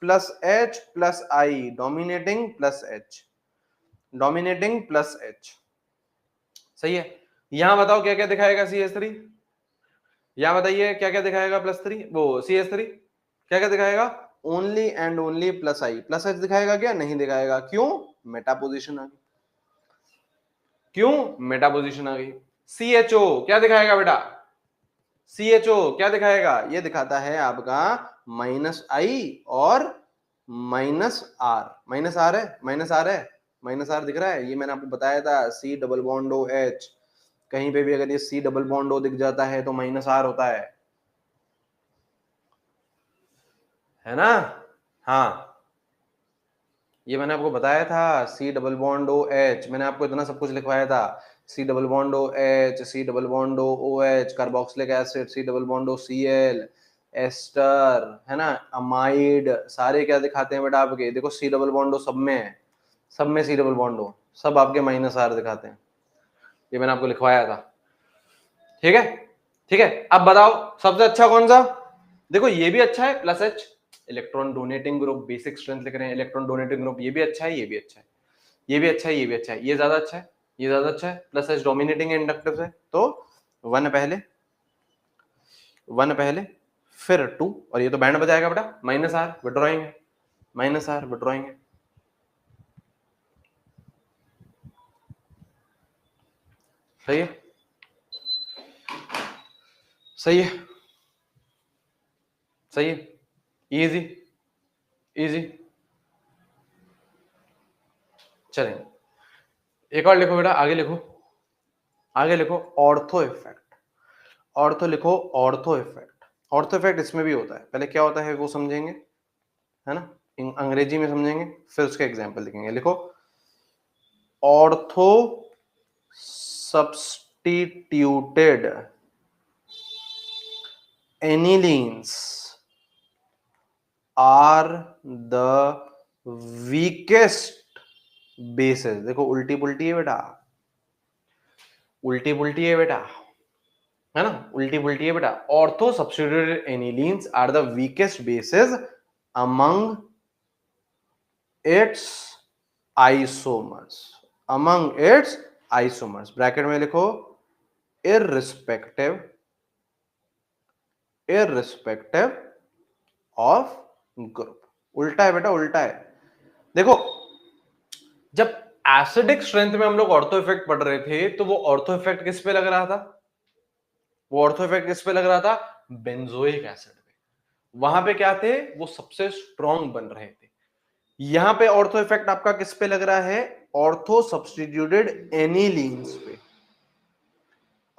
plus H plus I, dominating plus H, dominating plus H, सही है। यहां बताओ क्या क्या दिखाएगा CH3, यहां बताइए क्या क्या दिखाएगा प्लस 3, वो CH3 क्या क्या दिखाएगा, only and only plus I plus H दिखाएगा क्या, नहीं दिखाएगा, क्यों, मेटा पोजीशन आ गई, क्यों मेटा पोजीशन आ गई। CHO क्या दिखाएगा बेटा, CHO क्या दिखाएगा, ये दिखाता है आपका -I और -R, -R है, -R है, -R दिख रहा है, ये मैंने आपको बताया था, C डबल बॉन्ड OH, कहीं पे भी अगर ये C डबल बॉन्ड O दिख जाता है तो -R होता है ना। हाँ ये मैंने आपको बताया था, C डबल बॉन्ड OH, मैंने आपको इतना सब कुछ लिखवाया था, C double bond OH, C double bond OH, carboxylic acid, C double bond OCl, ester, है ना, अमाइड, सारे क्या दिखाते हैं बेटा आपके, देखो C डबल बॉन्ड O सब में है, सब में C डबल बॉन्ड O, सब आपके -R दिखाते हैं, ये मैंने आपको लिखवाया था, ठीक है, ठीक है। अब बताओ सबसे अच्छा कौन सा, देखो ये भी अच्छा है plus H, electron donating group, basic strength लिख रहे हैं, इलेक्ट्रॉन डोनेटिंग ग्रुप, ये भी अच्छा है, ये भी अच्छा है, ये भी अच्छा है, ये भी अच्छा है, ये ज्यादा अच्छा है, ये ज्यादा अच्छा है, प्लस H डोमिनेटिंग इंडक्टिव है, तो 1 पहले, 1 पहले, फिर 2, और ये तो बैंड बजाएगा बेटा, -R विड्रॉइंग है, -R विड्रॉइंग है, सही है, सही है, सही है, इजी, इजी, चलेंगे। एक और लिखो बेटा, आगे लिखो, आगे लिखो ऑर्थो इफेक्ट, ऑर्थो लिखो, ऑर्थो इफेक्ट, ऑर्थो इफेक्ट इसमें भी होता है, पहले क्या होता है वो समझेंगे, है ना, अंग्रेजी में समझेंगे, फिर उसके एग्जाम्पल लिखेंगे। लिखो ortho substituted anilines are the weakest bases, देखो उल्टी पुल्टी है बेटा, उल्टी पुल्टी है बेटा, है ना, उल्टी पुल्टी है बेटा, ortho substituted anilines are the weakest bases among its isomers, among its isomers, bracket में लिखो irrespective, irrespective ऑफ ग्रुप, उल्टा है बेटा, उल्टा है। देखो जब एसिडिक स्ट्रेंथ में हम लोग ऑर्थो इफेक्ट पढ़ रहे थे तो वो ऑर्थो इफेक्ट किस पे लग रहा था, वो ऑर्थो इफेक्ट किस पे लग रहा था, बेंजोइक एसिड पे, वहां पे क्या थे, वो सबसे स्ट्रॉन्ग बन रहे थे। यहां पे ऑर्थो इफेक्ट आपका किस पे लग रहा है, ऑर्थो सब्स्टिट्यूटेड एनिलीन्स पे,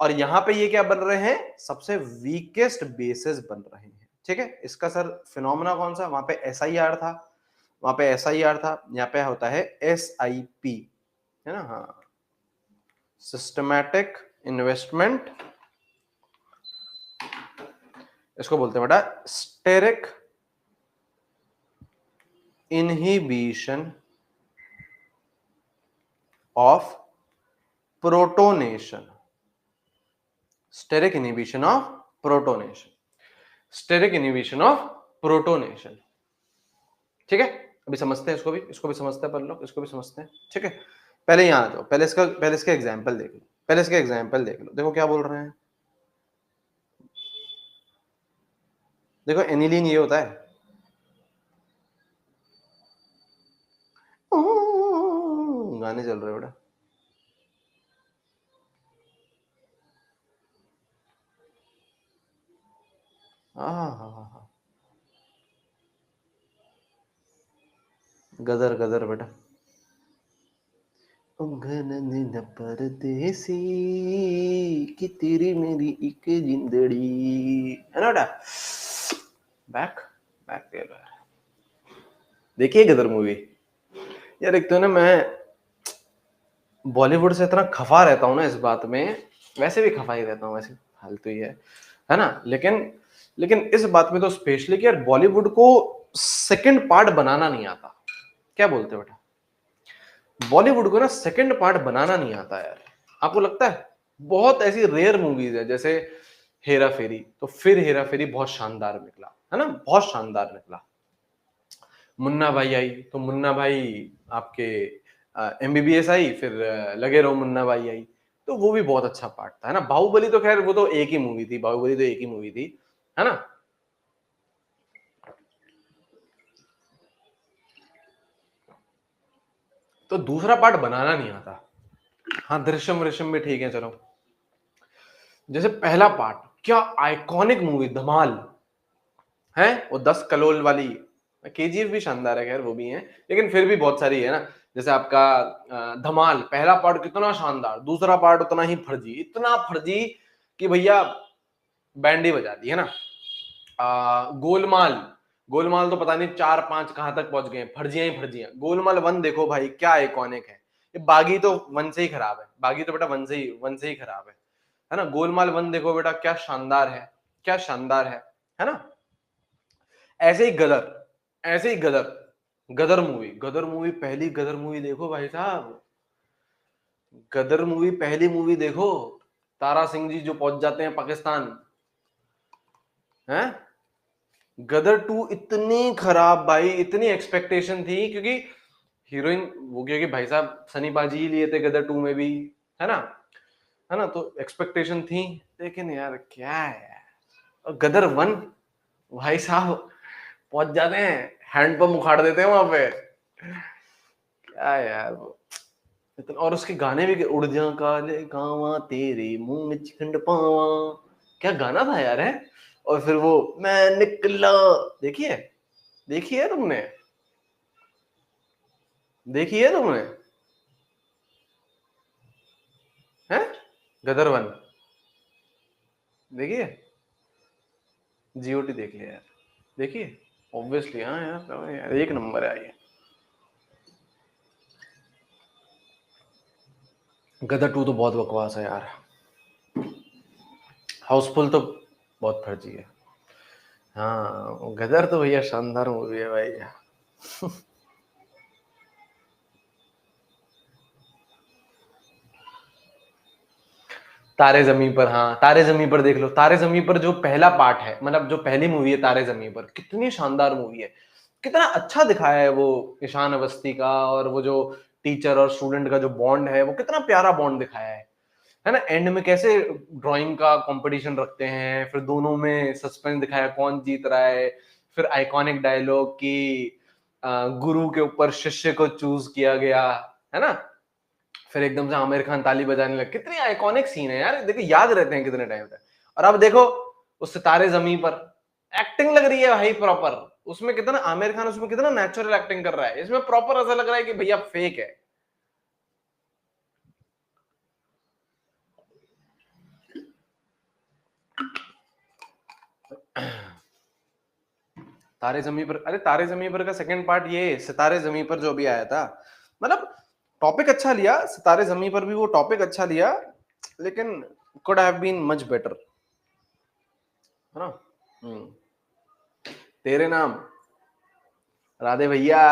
और यहां पे ये क्या बन रहे हैं, सबसे वीकेस्ट बेसिस बन रहे हैं, ठीक है। इसका सर फिनोमेना कौन सा, वहां पे SIR था, वहां पे SIR था, यहाँ पे होता है SIP, है ना, हाँ, सिस्टमैटिक इन्वेस्टमेंट, इसको बोलते हैं बेटा steric inhibition of protonation, steric inhibition of protonation, steric inhibition of protonation, ठीक है। अभी समझते हैं इसको भी समझते हैं अपन लोग, इसको भी समझते हैं, ठीक है। पहले यहां आ जाओ, पहले इसका एग्जांपल देख लो, पहले इसका एग्जांपल देख लो, देखो क्या बोल रहे हैं, देखो एनिलीन ये होता है, गाने चल रहे बेटा, हाँ, गदर गदर बेटा, घन परदेसी कि तेरी मेरी एक जिंदड़ी, है ना बेटा, बैक बैक टेलर देखिए गदर मूवी यार। एक तो ना मैं बॉलीवुड से इतना खफा रहता हूँ ना इस बात में, वैसे भी खफा ही रहता हूँ, वैसे फालतू ही है ना। लेकिन इस बात में तो स्पेशली कि यार बॉलीवुड को सेकंड पार्ट बनाना नहीं आता। क्या बोलते हो बेटा? बॉलीवुड को ना सेकंड पार्ट बनाना नहीं आता यार। आपको लगता है? बहुत ऐसी रेयर मूवीज है, जैसे हेरा फेरी, तो फिर हेरा फेरी बहुत शानदार निकला है ना, बहुत शानदार निकला। मुन्ना भाई आई तो मुन्ना भाई आपके एमबीबीएस आई, फिर लगे रहो मुन्ना भाई आई, तो वो भी बहुत अच्छा पार्ट था, है ना। बाहुबली तो खैर वो तो एक ही मूवी थी, बाहुबली तो एक ही मूवी थी, है ना। तो दूसरा पार्ट बनाना नहीं आता। हाँ, दृश्यम वृश्यम भी ठीक है, चलो। जैसे पहला पार्ट, क्या आइकॉनिक मूवी धमाल है, वो 10 करोड़ वाली। केजीएफ भी शानदार है, खैर वो भी है, लेकिन फिर भी बहुत सारी है ना। जैसे आपका धमाल पहला पार्ट कितना शानदार, दूसरा पार्ट उतना ही फर्जी, इतना फर्जी कि भैया बैंड ही बजा दी, है ना। गोलमाल, गोलमाल तो पता नहीं 4-5 कहां तक पहुंच गए, फर्जियां ही फर्जियां। गोलमाल 1 देखो भाई, क्या आइकॉनिक है। ये बागी तो 1 से ही खराब है, बागी तो बेटा 1 से ही खराब है ना। गोलमाल 1 देखो बेटा, क्या शानदार है, क्या शानदार है ना। ऐसे ही गदर, ऐसे ही गदर, गदर मूवी पहली गदर मूवी देखो भाई साहब, गदर मूवी पहली मूवी देखो। तारा सिंह जी जो पहुंच जाते हैं पाकिस्तान, हैं। गदर 2 इतनी खराब भाई, इतनी एक्सपेक्टेशन थी, क्योंकि हीरोइन वो, क्योंकि भाई साहब सनी पाजी ही लिए थे गदर 2 में भी, है ना, है ना। तो एक्सपेक्टेशन थी, लेकिन यार क्या है यार। और गदर 1 भाई साहब पहुंच जाते हैं, हैंडपंप उखाड़ देते हैं वहां पे, क्या यार वो। इतना, और उसके गाने भी, उड़ जा काले गावा तेरे मुंह में चिकन पावा, क्या गाना था यार, है। और फिर वो मैं निकला, देखिए, देखिए तुमने, देखिए तुमने, है गदर 1 देखिए, जीओटी देख लिया यार, देखिए, ऑब्वियसली। हाँ यार, एक नंबर है ये। गदर 2 तो बहुत बकवास है यार, हाउसफुल तो बहुत फर्जी है। हाँ, गदर तो भैया शानदार मूवी है भाई। तारे जमीन पर, हाँ तारे जमीन पर देख लो, तारे जमीन पर जो पहला पार्ट है, मतलब जो पहली मूवी है तारे जमीन पर, कितनी शानदार मूवी है, कितना अच्छा दिखाया है वो ईशान अवस्थी का, और वो जो टीचर और स्टूडेंट का जो बॉन्ड है, वो कितना प्यारा बॉन्ड दिखाया है ना। एंड में कैसे ड्राइंग का कंपटीशन रखते हैं, फिर दोनों में सस्पेंस दिखाया कौन जीत रहा है, फिर आइकॉनिक डायलॉग की गुरु के ऊपर शिष्य को चूज किया गया, है ना। फिर एकदम से आमिर खान ताली बजाने लगे, कितनी आइकॉनिक सीन है यार, देखो याद रहते हैं कितने टाइम तक। और अब देखो उस सितारे जमीन पर, एक्टिंग लग रही है भाई प्रॉपर, उसमें कितना आमिर खान उसमें कितना नेचुरल एक्टिंग कर रहा है, इसमें प्रॉपर ऐसा लग रहा है कि भैया फेक है। तारे जमीन पर, अरे तारे जमीन पर का सेकंड पार्ट, ये सितारे जमीन पर जो भी आया था, मतलब टॉपिक अच्छा लिया, सितारे जमीन पर भी वो टॉपिक अच्छा लिया, लेकिन could have been much better, है ना। हम्म। तेरे नाम, राधे भैया,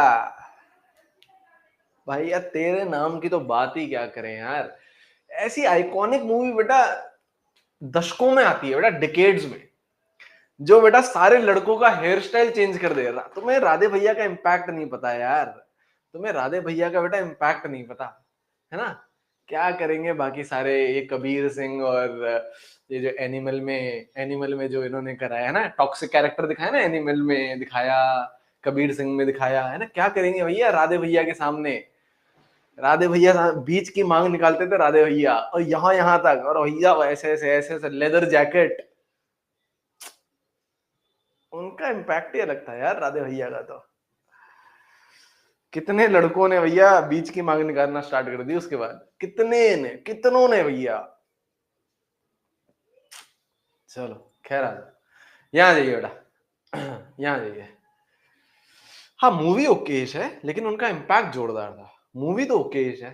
भैया तेरे नाम की तो बात ही क्या करें यार। ऐसी आइकॉनिक मूवी बेटा दशकों में आती है बेटा, डिकेड्स में, जो बेटा सारे लड़कों का हेयर स्टाइल चेंज कर देगा। तुम्हें राधे भैया का इम्पैक्ट नहीं पता यार, तुम्हें राधे भैया का बेटा इम्पैक्ट नहीं पता, है ना। क्या करेंगे बाकी सारे, ये कबीर सिंह और ये जो एनिमल में जो इन्होंने कराया है ना, टॉक्सिक कैरेक्टर दिखाया ना, एनिमल में दिखाया, कबीर सिंह में दिखाया, है ना। क्या करेंगे भैया राधे भैया के सामने। राधे भैया बीच की मांग निकालते थे राधे भैया, और यहाँ यहाँ तक, और भैया ऐसे ऐसे ऐसे ऐसे लेदर जैकेट, उनका इम्पैक्ट ही अलग था यार राधे भैया का तो। कितने लड़कों ने भैया बीच की मांग निकालना स्टार्ट कर दी उसके बाद, कितनों ने भैया। चलो खैर, आ यहाँ जाइए बेटा, यहाँ जाइए। हाँ मूवी ओकेश है लेकिन उनका इम्पैक्ट जोरदार था। मूवी तो ओकेश है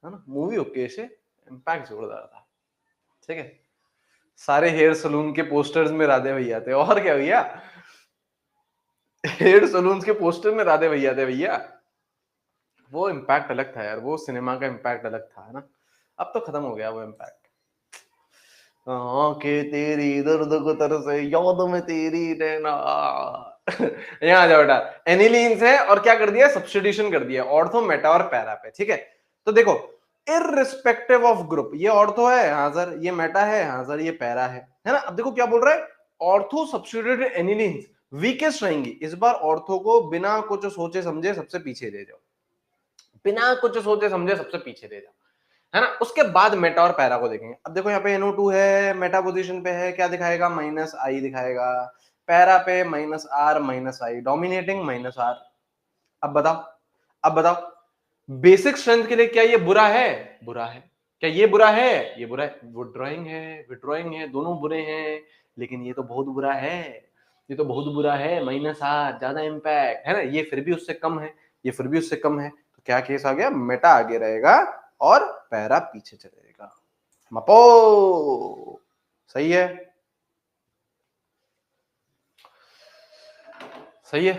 ना, मूवी ओकेश है, इम्पैक्ट जोरदार था। ठीक है, सारे हेयर सलून के पोस्टर्स में राधे भैया थे, और क्या भैया, हेयर सलून के पोस्टर में राधे भैया थे भैया। वो इम्पैक्ट अलग था यार, वो सिनेमा का इम्पैक्ट अलग था, है ना। अब तो खत्म हो गया वो इम्पैक्ट। के तेरी दर्द को तरसे याद में तेरी रहना। यहाँ आ जाओ बेटा, एनिलीन्स है और क्या कर दिया, सब्स्टिट्यूशन कर दिया ऑर्थो मेटा और पैरा पे। ठीक है, तो देखो इररिस्पेक्टिव ऑफ ग्रुप, ये ऑर्थो है हाँ सर, ये मेटा है हाँ सर, ये पैरा है ना। अब देखो क्या बोल रहा है, ऑर्थो सब्स्टिट्यूटेड एनिलीन्स वीकेस्ट रहेंगी। इस बार ऑर्थो को बिना कुछ सोचे समझे सबसे पीछे ले जाओ, बिना कुछ सोचे समझे सबसे पीछे ले जाओ, है ना। उसके बाद मेटा और पैरा को देखेंगे। अब देखो यहाँ पे NO2 है, मेटा पोजीशन पे है, क्या दिखाएगा, -I दिखाएगा। पैरा पे -R -I, डोमिनेटिंग -R। अब बताओ, अब बताओ, बेसिक स्ट्रेंथ के लिए क्या ये बुरा है, बुरा है। क्या ये बुरा है, ये बुरा है। विड्रॉइंग है, विड्रॉइंग है, दोनों बुरे हैं, लेकिन ये तो बहुत बुरा है, ये तो बहुत बुरा है, -R, ज्यादा इंपैक्ट है ना। ये फिर भी उससे कम है, ये फिर भी उससे कम है, तो क्या केस आ गया, मेटा आगे रहेगा और पैरा पीछे चलेगा। मपो सही है, सही है।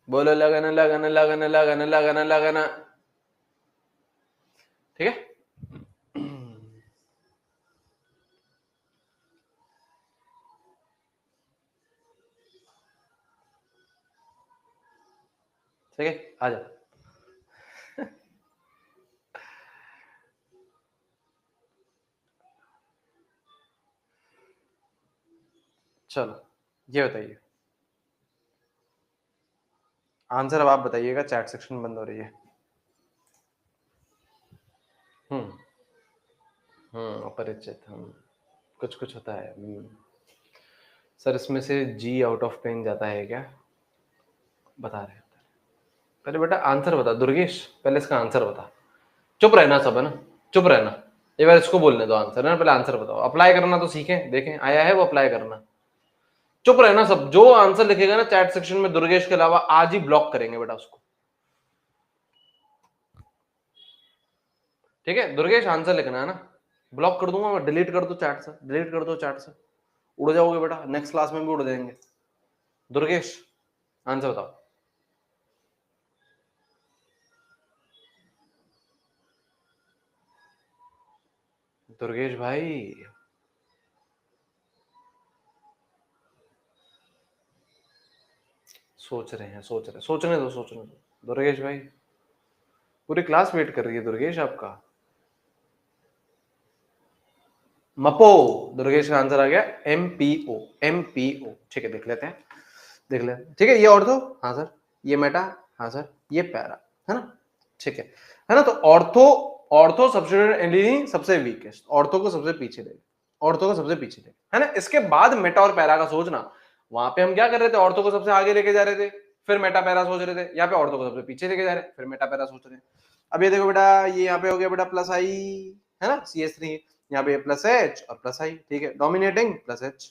बोलो लगन लगन लगन लगन लगन लगन। ठीक है, ठीक है, आ जाओ। चलो ये बताइए, आंसर अब आप बताइएगा, चैट सेक्शन बंद हो रही है। अपरिचित, कुछ कुछ होता है। सर इसमें से जी आउट ऑफ पेन जाता है क्या, बता रहे हैं। पहले बेटा आंसर बता दुर्गेश, पहले इसका आंसर बता। चुप रहना सब, है ना, चुप रहना। एक बार इसको बोलने दो आंसर, है ना, पहले आंसर बताओ। अप्लाई करना तो सीखें, देखें आया है वो अप्लाई करना। चुप रहना सब, जो आंसर लिखेगा ना चैट सेक्शन में दुर्गेश के अलावा आज ही ब्लॉक करेंगे बेटा उसको। ठीक है, दुर्गेश आंसर लिखना है ना, ब्लॉक कर दूंगा मैं, डिलीट कर दो चैट से, डिलीट कर दो चैट से, उड़ जाओगे बेटा, नेक्स्ट क्लास में भी उड़ जाएंगे। दुर्गेश आंसर बताओ। दुर्गेश भाई सोच रहे हैं, सोच रहे, सोचने दो, सोचने दो। दुर्गेश भाई पूरी क्लास वेट कर रही है दुर्गेश आपका। मपो, दुर्गेश का आंसर आ गया MPO, MPO। ठीक है, देख लेते हैं, देख लेते हैं। ठीक है, ये ऑर्थो हाँ सर, ये मेटा हाँ सर, ये पैरा, है ना। ठीक है ना। तो ऑर्थो, ऑर्थो सब्स्टिट्यूटेड एंटिटी सबसे वीकेस्ट, ऑर्थो को सबसे पीछे ले, ऑर्थो को सबसे पीछे ले, है ना। इसके बाद मेटा और पैरा का सोचना, वहां पे हम क्या कर रहे थे, ऑर्थो को सबसे आगे लेके जा रहे थे, फिर मेटा पैरा सोच रहे थे। यहाँ पे ऑर्थो को सबसे पीछे लेके जा रहे हैं, फिर मेटा पैरा सोच रहे हैं। अब ये देखो बेटा, ये यहाँ पे हो गया बेटा +I, है ना, CH3, यहाँ पे +H और +I। ठीक है, डोमिनेटिंग +H,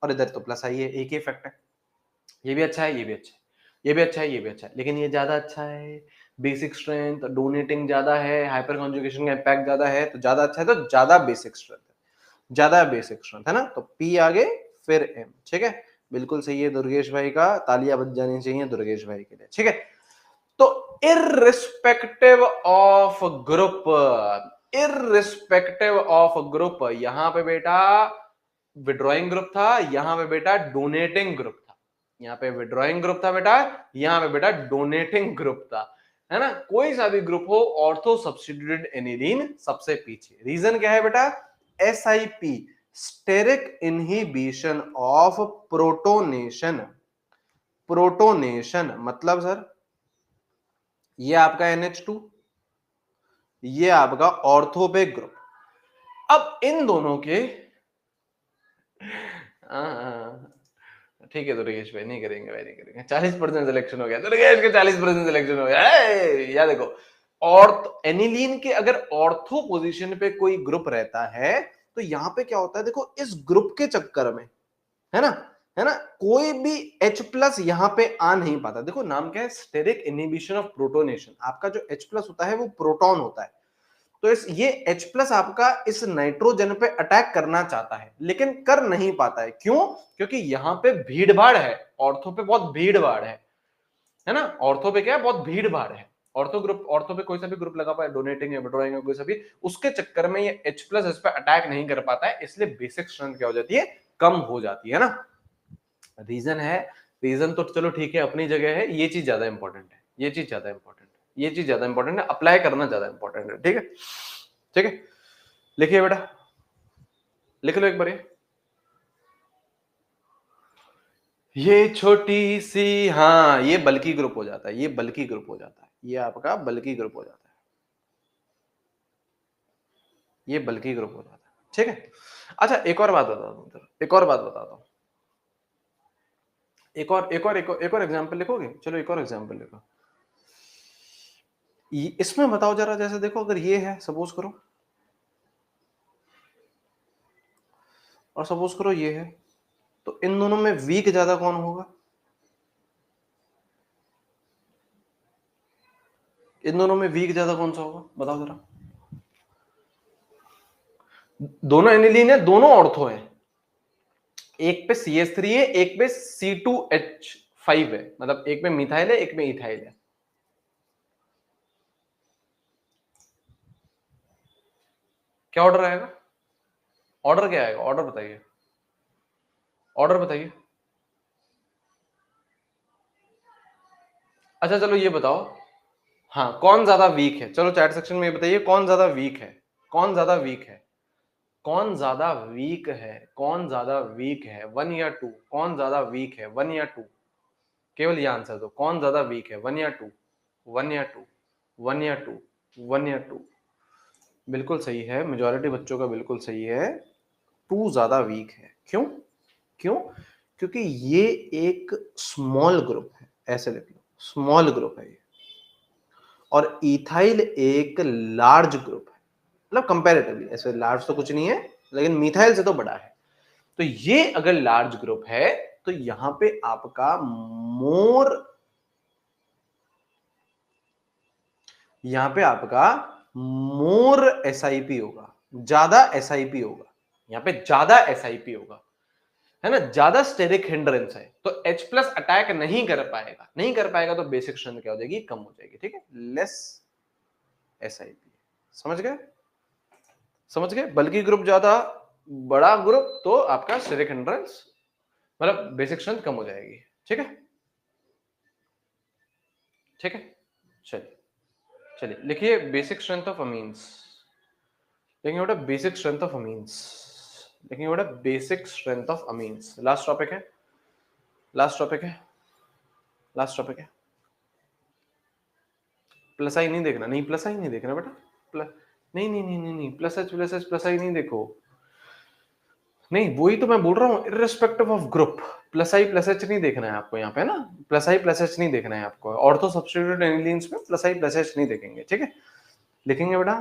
और इधर तो +I है, एक ही इफेक्ट है। ये भी अच्छा है, ये भी अच्छा है, ये भी अच्छा है, ये भी अच्छा है, लेकिन ये ज्यादा अच्छा है। बेसिक स्ट्रेंथ, डोनेटिंग ज्यादा है, हाइपर कॉन्जुगेशन का इम्पैक्ट ज्यादा है, तो ज्यादा अच्छा है, तो ज्यादा बेसिक स्ट्रेंथ है, ज्यादा बेसिक स्ट्रेंथ, है ना। तो P आगे फिर M। ठीक है, बिल्कुल सही है दुर्गेश भाई का, तालियां बज जानी चाहिए दुर्गेश भाई के लिए। ठीक है, तो irrespective of group, irrespective of group, यहां पे बेटा विड्रॉइंग ग्रुप था, यहां पे बेटा डोनेटिंग ग्रुप था। यहाँ पे विड्रॉइंग ग्रुप था बेटा, यहाँ पे बेटा डोनेटिंग ग्रुप था, है ना। कोई सा भी ग्रुप हो, ऑर्थो सब्स्टिट्यूटेड एनिलीन सबसे पीछे। रीजन क्या है बेटा, SIP, steric inhibition of protonation. Protonation मतलब सर ये आपका NH2, ये आपका ऑर्थोपिक ग्रुप। अब इन दोनों के ठीक है दुर्गेश भाई, नहीं करेंगे भाई, नहीं करेंगे। 40% सिलेक्शन हो गया दुर्गेश के, 40% सिलेक्शन हो गया। या देखो, ऑर्थ एनिलीन के अगर ऑर्थो पोजीशन पे कोई ग्रुप रहता है तो यहाँ पे क्या होता है, देखो इस ग्रुप के चक्कर में, है ना, कोई भी H प्लस यहाँ पे आ नहीं पाता। देखो नाम क्या है, स्टेरिक इनहिबिशन ऑफ प्रोटोनेशन। आपका जो H प्लस होता है वो प्रोटॉन होता है, तो ये H प्लस आपका इस नाइट्रोजन पे अटैक करना चाहता है लेकिन कर नहीं पाता है। क्यों? क्योंकि यहाँ पे भीड़ भाड़ है, ऑर्थो पे बहुत भीड़ भाड़ है ना, ऑर्थो पे क्या है, बहुत भीड़ भाड़ है। ऑर्थो पे कोई सा भी ग्रुप लगा पाए, डोनेटिंग है, विड्रॉइंग है, कोई सा भी, उसके चक्कर में ये H प्लस इस पे अटैक नहीं कर पाता है, इसलिए बेसिक स्ट्रेंथ क्या हो जाती है, कम हो जाती है ना। रीजन तो चलो ठीक है, अपनी जगह है, ये चीज ज्यादा इंपॉर्टेंट है, ये चीज ज्यादा इंपॉर्टेंट है, अप्लाई करना ज्यादा इंपॉर्टेंट है। ठीक है, ठीक है, लिखिए बेटा, लिख लो एक बार ये छोटी सी, हाँ ये बल्कि ग्रुप हो जाता है, ये बल्कि ग्रुप हो जाता है, ये आपका बल्कि ग्रुप हो जाता है, ये बल्कि ग्रुप हो जाता है। ठीक है, अच्छा एक और बात बताता हूँ, एक और बात बताता हूँ, एक और एग्जांपल लिखोगे? चलो एक और एग्जांपल लिखो, इसमें बताओ जरा, जैसे देखो अगर ये है, सपोज करो, और सपोज करो ये है, तो इन दोनों में वीक ज्यादा कौन होगा? इन दोनों में वीक ज्यादा कौन सा होगा, बताओ जरा। दोनों एनिलीन है, दोनों ऑर्थो है, एक पे CH3 है, एक पे C2H5 है, मतलब एक में मिथाइल है, एक में इथाइल है। क्या ऑर्डर आएगा? ऑर्डर क्या आएगा, ऑर्डर बताइए, ऑर्डर बताइए। अच्छा चलो ये बताओ, हाँ कौन ज्यादा वीक है, चलो चैट सेक्शन में बताइए कौन ज्यादा वीक है, कौन ज्यादा वीक है, कौन ज्यादा वीक है, कौन ज्यादा वीक है, 1 या 2, कौन ज्यादा वीक है, 1 या 2, केवल ये आंसर दो, कौन ज्यादा वीक है, 1 या 2, 1 या 2, 1 या 2, 1 या 2। बिल्कुल सही है, मेजॉरिटी बच्चों का बिल्कुल सही है, 2 ज्यादा वीक है। क्यों? क्यों? क्योंकि ये एक स्मॉल ग्रुप है, ऐसे लिख लो, स्मॉल ग्रुप है ये, और इथाइल एक लार्ज ग्रुप है, मतलब कंपैरेटिवली, ऐसे लार्ज तो कुछ नहीं है लेकिन मिथाइल से तो बड़ा है। तो ये अगर लार्ज ग्रुप है तो यहां पे आपका मोर, यहां पे आपका मोर SIP होगा, ज्यादा SIP होगा, यहां पे ज्यादा SIP होगा, है ना, ज्यादा स्टेरिक हिंड्रेंस है, तो H प्लस अटैक नहीं कर पाएगा, नहीं कर पाएगा तो बेसिक स्ट्रेंथ क्या हो जाएगी, कम हो जाएगी। ठीक है, लेस SIP, समझ गए, समझ गए, बल्कि ग्रुप ज्यादा, बड़ा ग्रुप तो आपका स्टेरिक हिंड्रेंस मतलब बेसिक स्ट्रेंथ कम हो जाएगी। ठीक है, ठीक है, चलिए चलिए लिखिए बेसिक स्ट्रेंथ ऑफ अमीन्स, लिखेंगे बेटा बेसिक स्ट्रेंथ ऑफ अमीन्स, लिखेंगे बेटा basic strength of amines. Last topic है, लास्ट टॉपिक है, लास्ट टॉपिक है। प्लस आई नहीं देखना, नहीं प्लस आई नहीं देखना बेटा, प्लस नहीं नहीं नहीं नहीं नहीं, प्लस एच प्लस आई नहीं देखो, नहीं वही तो मैं बोल रहा हूँ, irrespective of group, plus I plus H नहीं देखना है आपको यहाँ पे ना, प्लस आई प्लस एच नहीं देखना है आपको, ऑर्थो सब्स्टिट्यूटेड एनिलीन्स में प्लस आई प्लस एच नहीं देखेंगे। ठीक है, लिखेंगे बेटा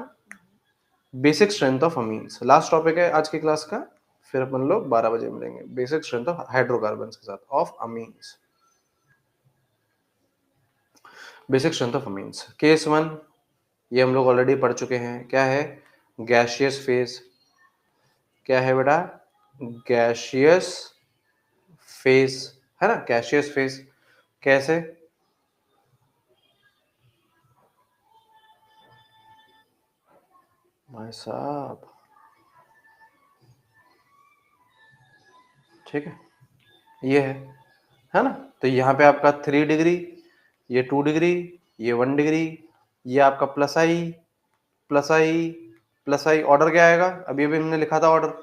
basic strength of amines, last topic है आज की क्लास का, फिर अपन लोग 12 बजे मिलेंगे, बेसिक स्ट्रेंथ ऑफ हाइड्रोकार्बन के साथ of amines, basic strength of amines. Case 1 ये हम लोग ऑलरेडी पढ़ चुके हैं, क्या है, गैसियस फेज, क्या है बेटा, गैसियस फेज, है ना, गैसियस फेज, कैसे, भाई साहब, ठीक है, ये है ना, तो यहाँ पे आपका 3 डिग्री, ये 2 डिग्री, ये 1 डिग्री, ये आपका प्लस आई प्लस आई प्लस आई, ऑर्डर क्या आएगा, अभी अभी हमने लिखा था ऑर्डर,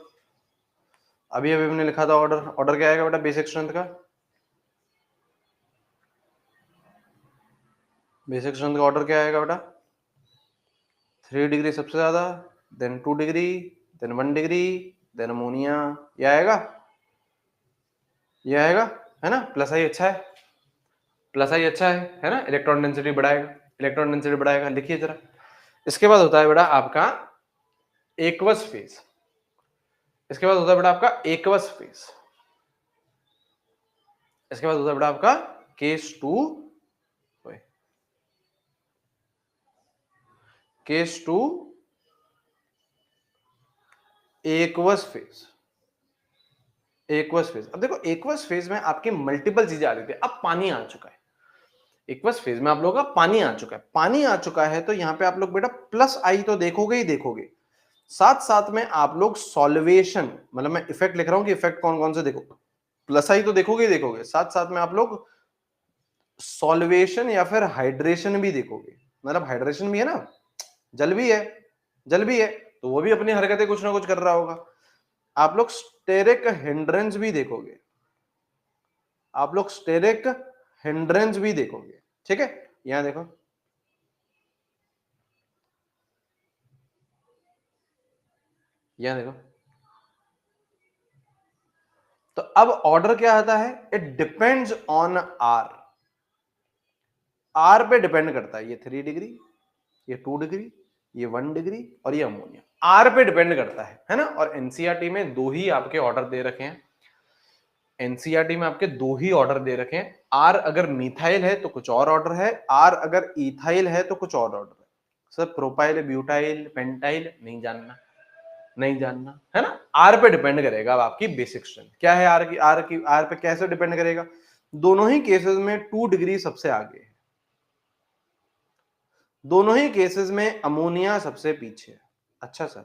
अभी अभी हमने लिखा था ऑर्डर, ऑर्डर क्या आएगा बेटा बेसिक स्ट्रेंथ का, बेसिक स्ट्रेंथ का ऑर्डर क्या आएगा बेटा, 3 डिग्री सबसे ज्यादा, then 2 degree, then 1 degree, then ammonia, ये आएगा, ये आएगा, है ना, प्लस आई अच्छा है, प्लस आई अच्छा है ना, इलेक्ट्रॉन डेंसिटी बढ़ाएगा, इलेक्ट्रॉन डेंसिटी बढ़ाएगा, लिखिए जरा। इसके बाद होता है बेटा आपका एक्वस फेज, इसके बाद होता है बेटा आपका एक्वस फेज, इसके बाद होता है बेटा आपका case 2, case 2 aqueous phase, aqueous phase. अब देखो एक्वस फेज में आपके मल्टीपल चीजें आ रही थी, अब पानी आ चुका है। एक्वस फेज में आप लोगों का पानी आ चुका है, पानी आ चुका है तो यहां पे आप लोग बेटा प्लस आई तो देखोगे ही देखोगे, साथ साथ में आप लोग सॉल्वेशन, मतलब मैं इफेक्ट लिख रहा हूं कि इफेक्ट कौन कौन से देखो, प्लस आई तो देखोगे ही देखोगे, साथ साथ में आप लोग सॉल्वेशन या फिर हाइड्रेशन भी देखोगे। मतलब हाइड्रेशन भी है ना, जल भी है, जल भी है, तो वो भी अपनी हरकतें कुछ ना कुछ कर रहा होगा। आप लोग स्टेरिक हिंड्रेंस भी देखोगे, आप लोग स्टेरिक हिंड्रेंस भी देखोगे, ठीक है। यहां देखो, यहां देखो, तो अब ऑर्डर क्या आता है, it depends on R, R पे डिपेंड करता है। ये 3 डिग्री, ये 2 डिग्री, ये 1 डिग्री और ये अमोनिया, आर पे डिपेंड करता है ना। और एनसीईआरटी में दो ही आपके ऑर्डर दे रखे हैं, एनसीईआरटी में आपके दो ही ऑर्डर दे रखे हैं। आर अगर मिथाइल है तो कुछ और ऑर्डर है, आर अगर इथाइल है तो कुछ और ऑर्डर है। सर प्रोपाइल, ब्यूटाइल, पेंटाइल नहीं जानना, नहीं जानना है ना। आर पे डिपेंड करेगा अब आपकी बेसिक स्ट्रेंथ क्या है, आर पे कैसे डिपेंड करेगा। दोनों ही केसेस में 2 डिग्री सबसे आगे है, दोनों ही केसेस में अमोनिया सबसे पीछे है। अच्छा सर,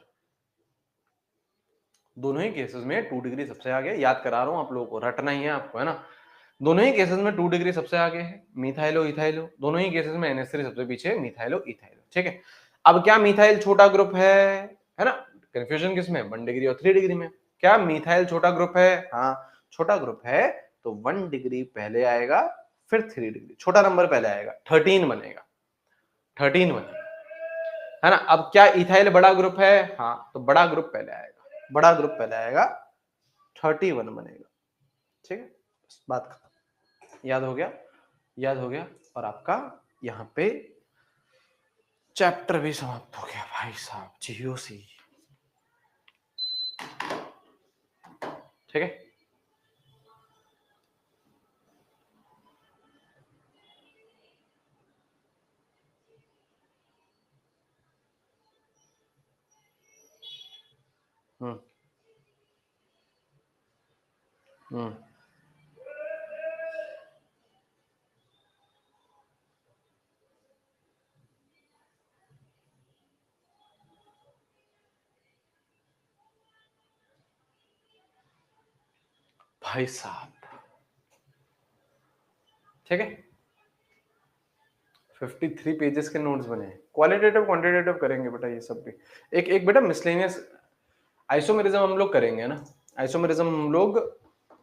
दोनों ही केसेस में 2 डिग्री सबसे आगे, याद करा रहा हूं आप लोगों को, रटना ही है आपको, है ना। दोनों ही केसेस में 2 डिग्री सबसे आगे है, मिथाइलो इथाइलो, दोनों ही केसेस में NH3 सबसे पीछे है, मिथाइलो इथाइलो, ठीक है। अब क्या मिथाइल छोटा ग्रुप है ना, कंफ्यूजन किसमें, 1 डिग्री और 3 डिग्री में। क्या मिथाइल छोटा ग्रुप है, हाँ छोटा ग्रुप है, तो 1 डिग्री पहले आएगा, फिर 3 डिग्री, छोटा नंबर पहले आएगा, 13 बनेगा, 13 बनेगा, है ना। अब क्या इथाइल बड़ा ग्रुप है, हाँ तो बड़ा ग्रुप पहले आएगा, बड़ा ग्रुप पहले आएगा, 31 बनेगा, ठीक है। बात खत्म, याद हो गया, याद हो गया। और आपका यहां पे चैप्टर भी समाप्त हो गया भाई साहब, जीओसी, ठीक है। हम्म हम्म भाई साहब, ठीक है। 53 पेजेस के नोट्स बने हैं, क्वालिटेटिव क्वांटिटेटिव करेंगे बेटा ये सब भी। एक एक बेटा मिसलेनियस आइसोमेरिज्म हम लोग करेंगे ना, आइसोमेरिज्म हम लोग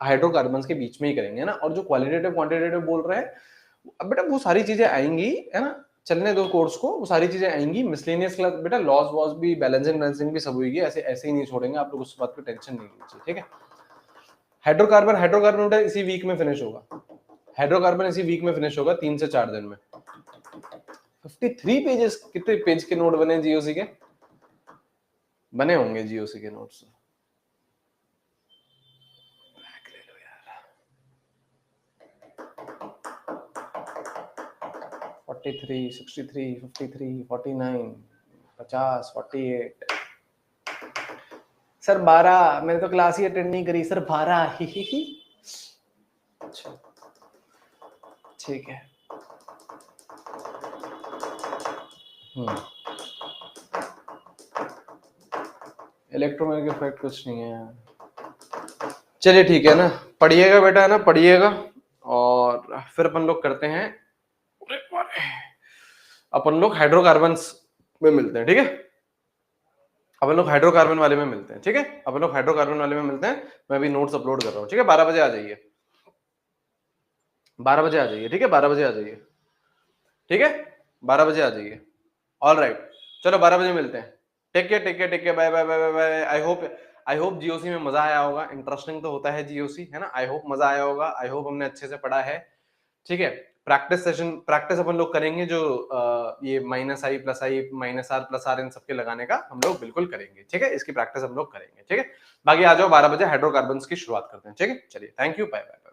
हाइड्रोकार्बन्स के बीच में ही करेंगे ना। और जो क्वालिटेटिव क्वांटिटेटिव बोल रहे हैं, अब बेटा वो सारी चीजें आएंगी, है ना, चलने दो कोर्स को, वो सारी चीजें आएंगी। मिसलेनियस क्लास बेटा, लॉस वॉस भी, बैलेंसिंग बैलेंसिंग भी सब होगी, ऐसे ऐसे ही नहीं छोड़ेंगे आप लोग, उस बात की टेंशन नहीं लीजिए, ठीक है। हाइड्रोकार्बन, हाइड्रोकार्बन बेटा इसी वीक में फिनिश होगा, हाइड्रोकार्बन इसी वीक में फिनिश होगा, 3 से 4 दिन में। 53 पेजेस, कितने पेज के नोट बने जीओसी के, बने होंगे जीओसी के नोट्स। 43, 63, 53, 49, 50, 48। सर 12, मैंने तो क्लास ही अटेंड नहीं करी सर, 12 ही। अच्छा ठीक है। इलेक्ट्रोमैग्नेटिक इफेक्ट कुछ नहीं है, चलिए ठीक है ना, पढ़िएगा बेटा, है ना, पढ़िएगा। और फिर अपन लोग करते हैं, अपन लोग हाइड्रोकार्बन्स में मिलते हैं, ठीक है। अपन लोग हाइड्रोकार्बन वाले में मिलते हैं, ठीक है। अपन लोग हाइड्रोकार्बन वाले में मिलते हैं, मैं अभी नोट्स अपलोड कर रहा हूँ, ठीक है। 12 बजे आ जाइए, 12 बजे आ जाइए, ठीक है, 12 बजे आ जाइए, ठीक है, 12 बजे आ जाइए। ऑल राइट, चलो 12 बजे मिलते हैं। Take care, take care, take care, bye bye bye bye. I hope GOC में मजा आया होगा, इंटरेस्टिंग तो होता है जीओसी, है ना। आई होप मजा आया होगा, आई होप हमने अच्छे से पढ़ा है, ठीक है। प्रैक्टिस सेशन, प्रैक्टिस अपन लोग करेंगे जो ये -i + i -r + r इन सबके लगाने का हम लोग बिल्कुल करेंगे, ठीक है? इसकी प्रैक्टिस हम लोग करेंगे, ठीक है? बाकी आ जाओ 12 बजे हाइड्रोकार्बन्स की शुरुआत करते हैं, ठीक है? चलिए, थैंक यू, बाय बाय।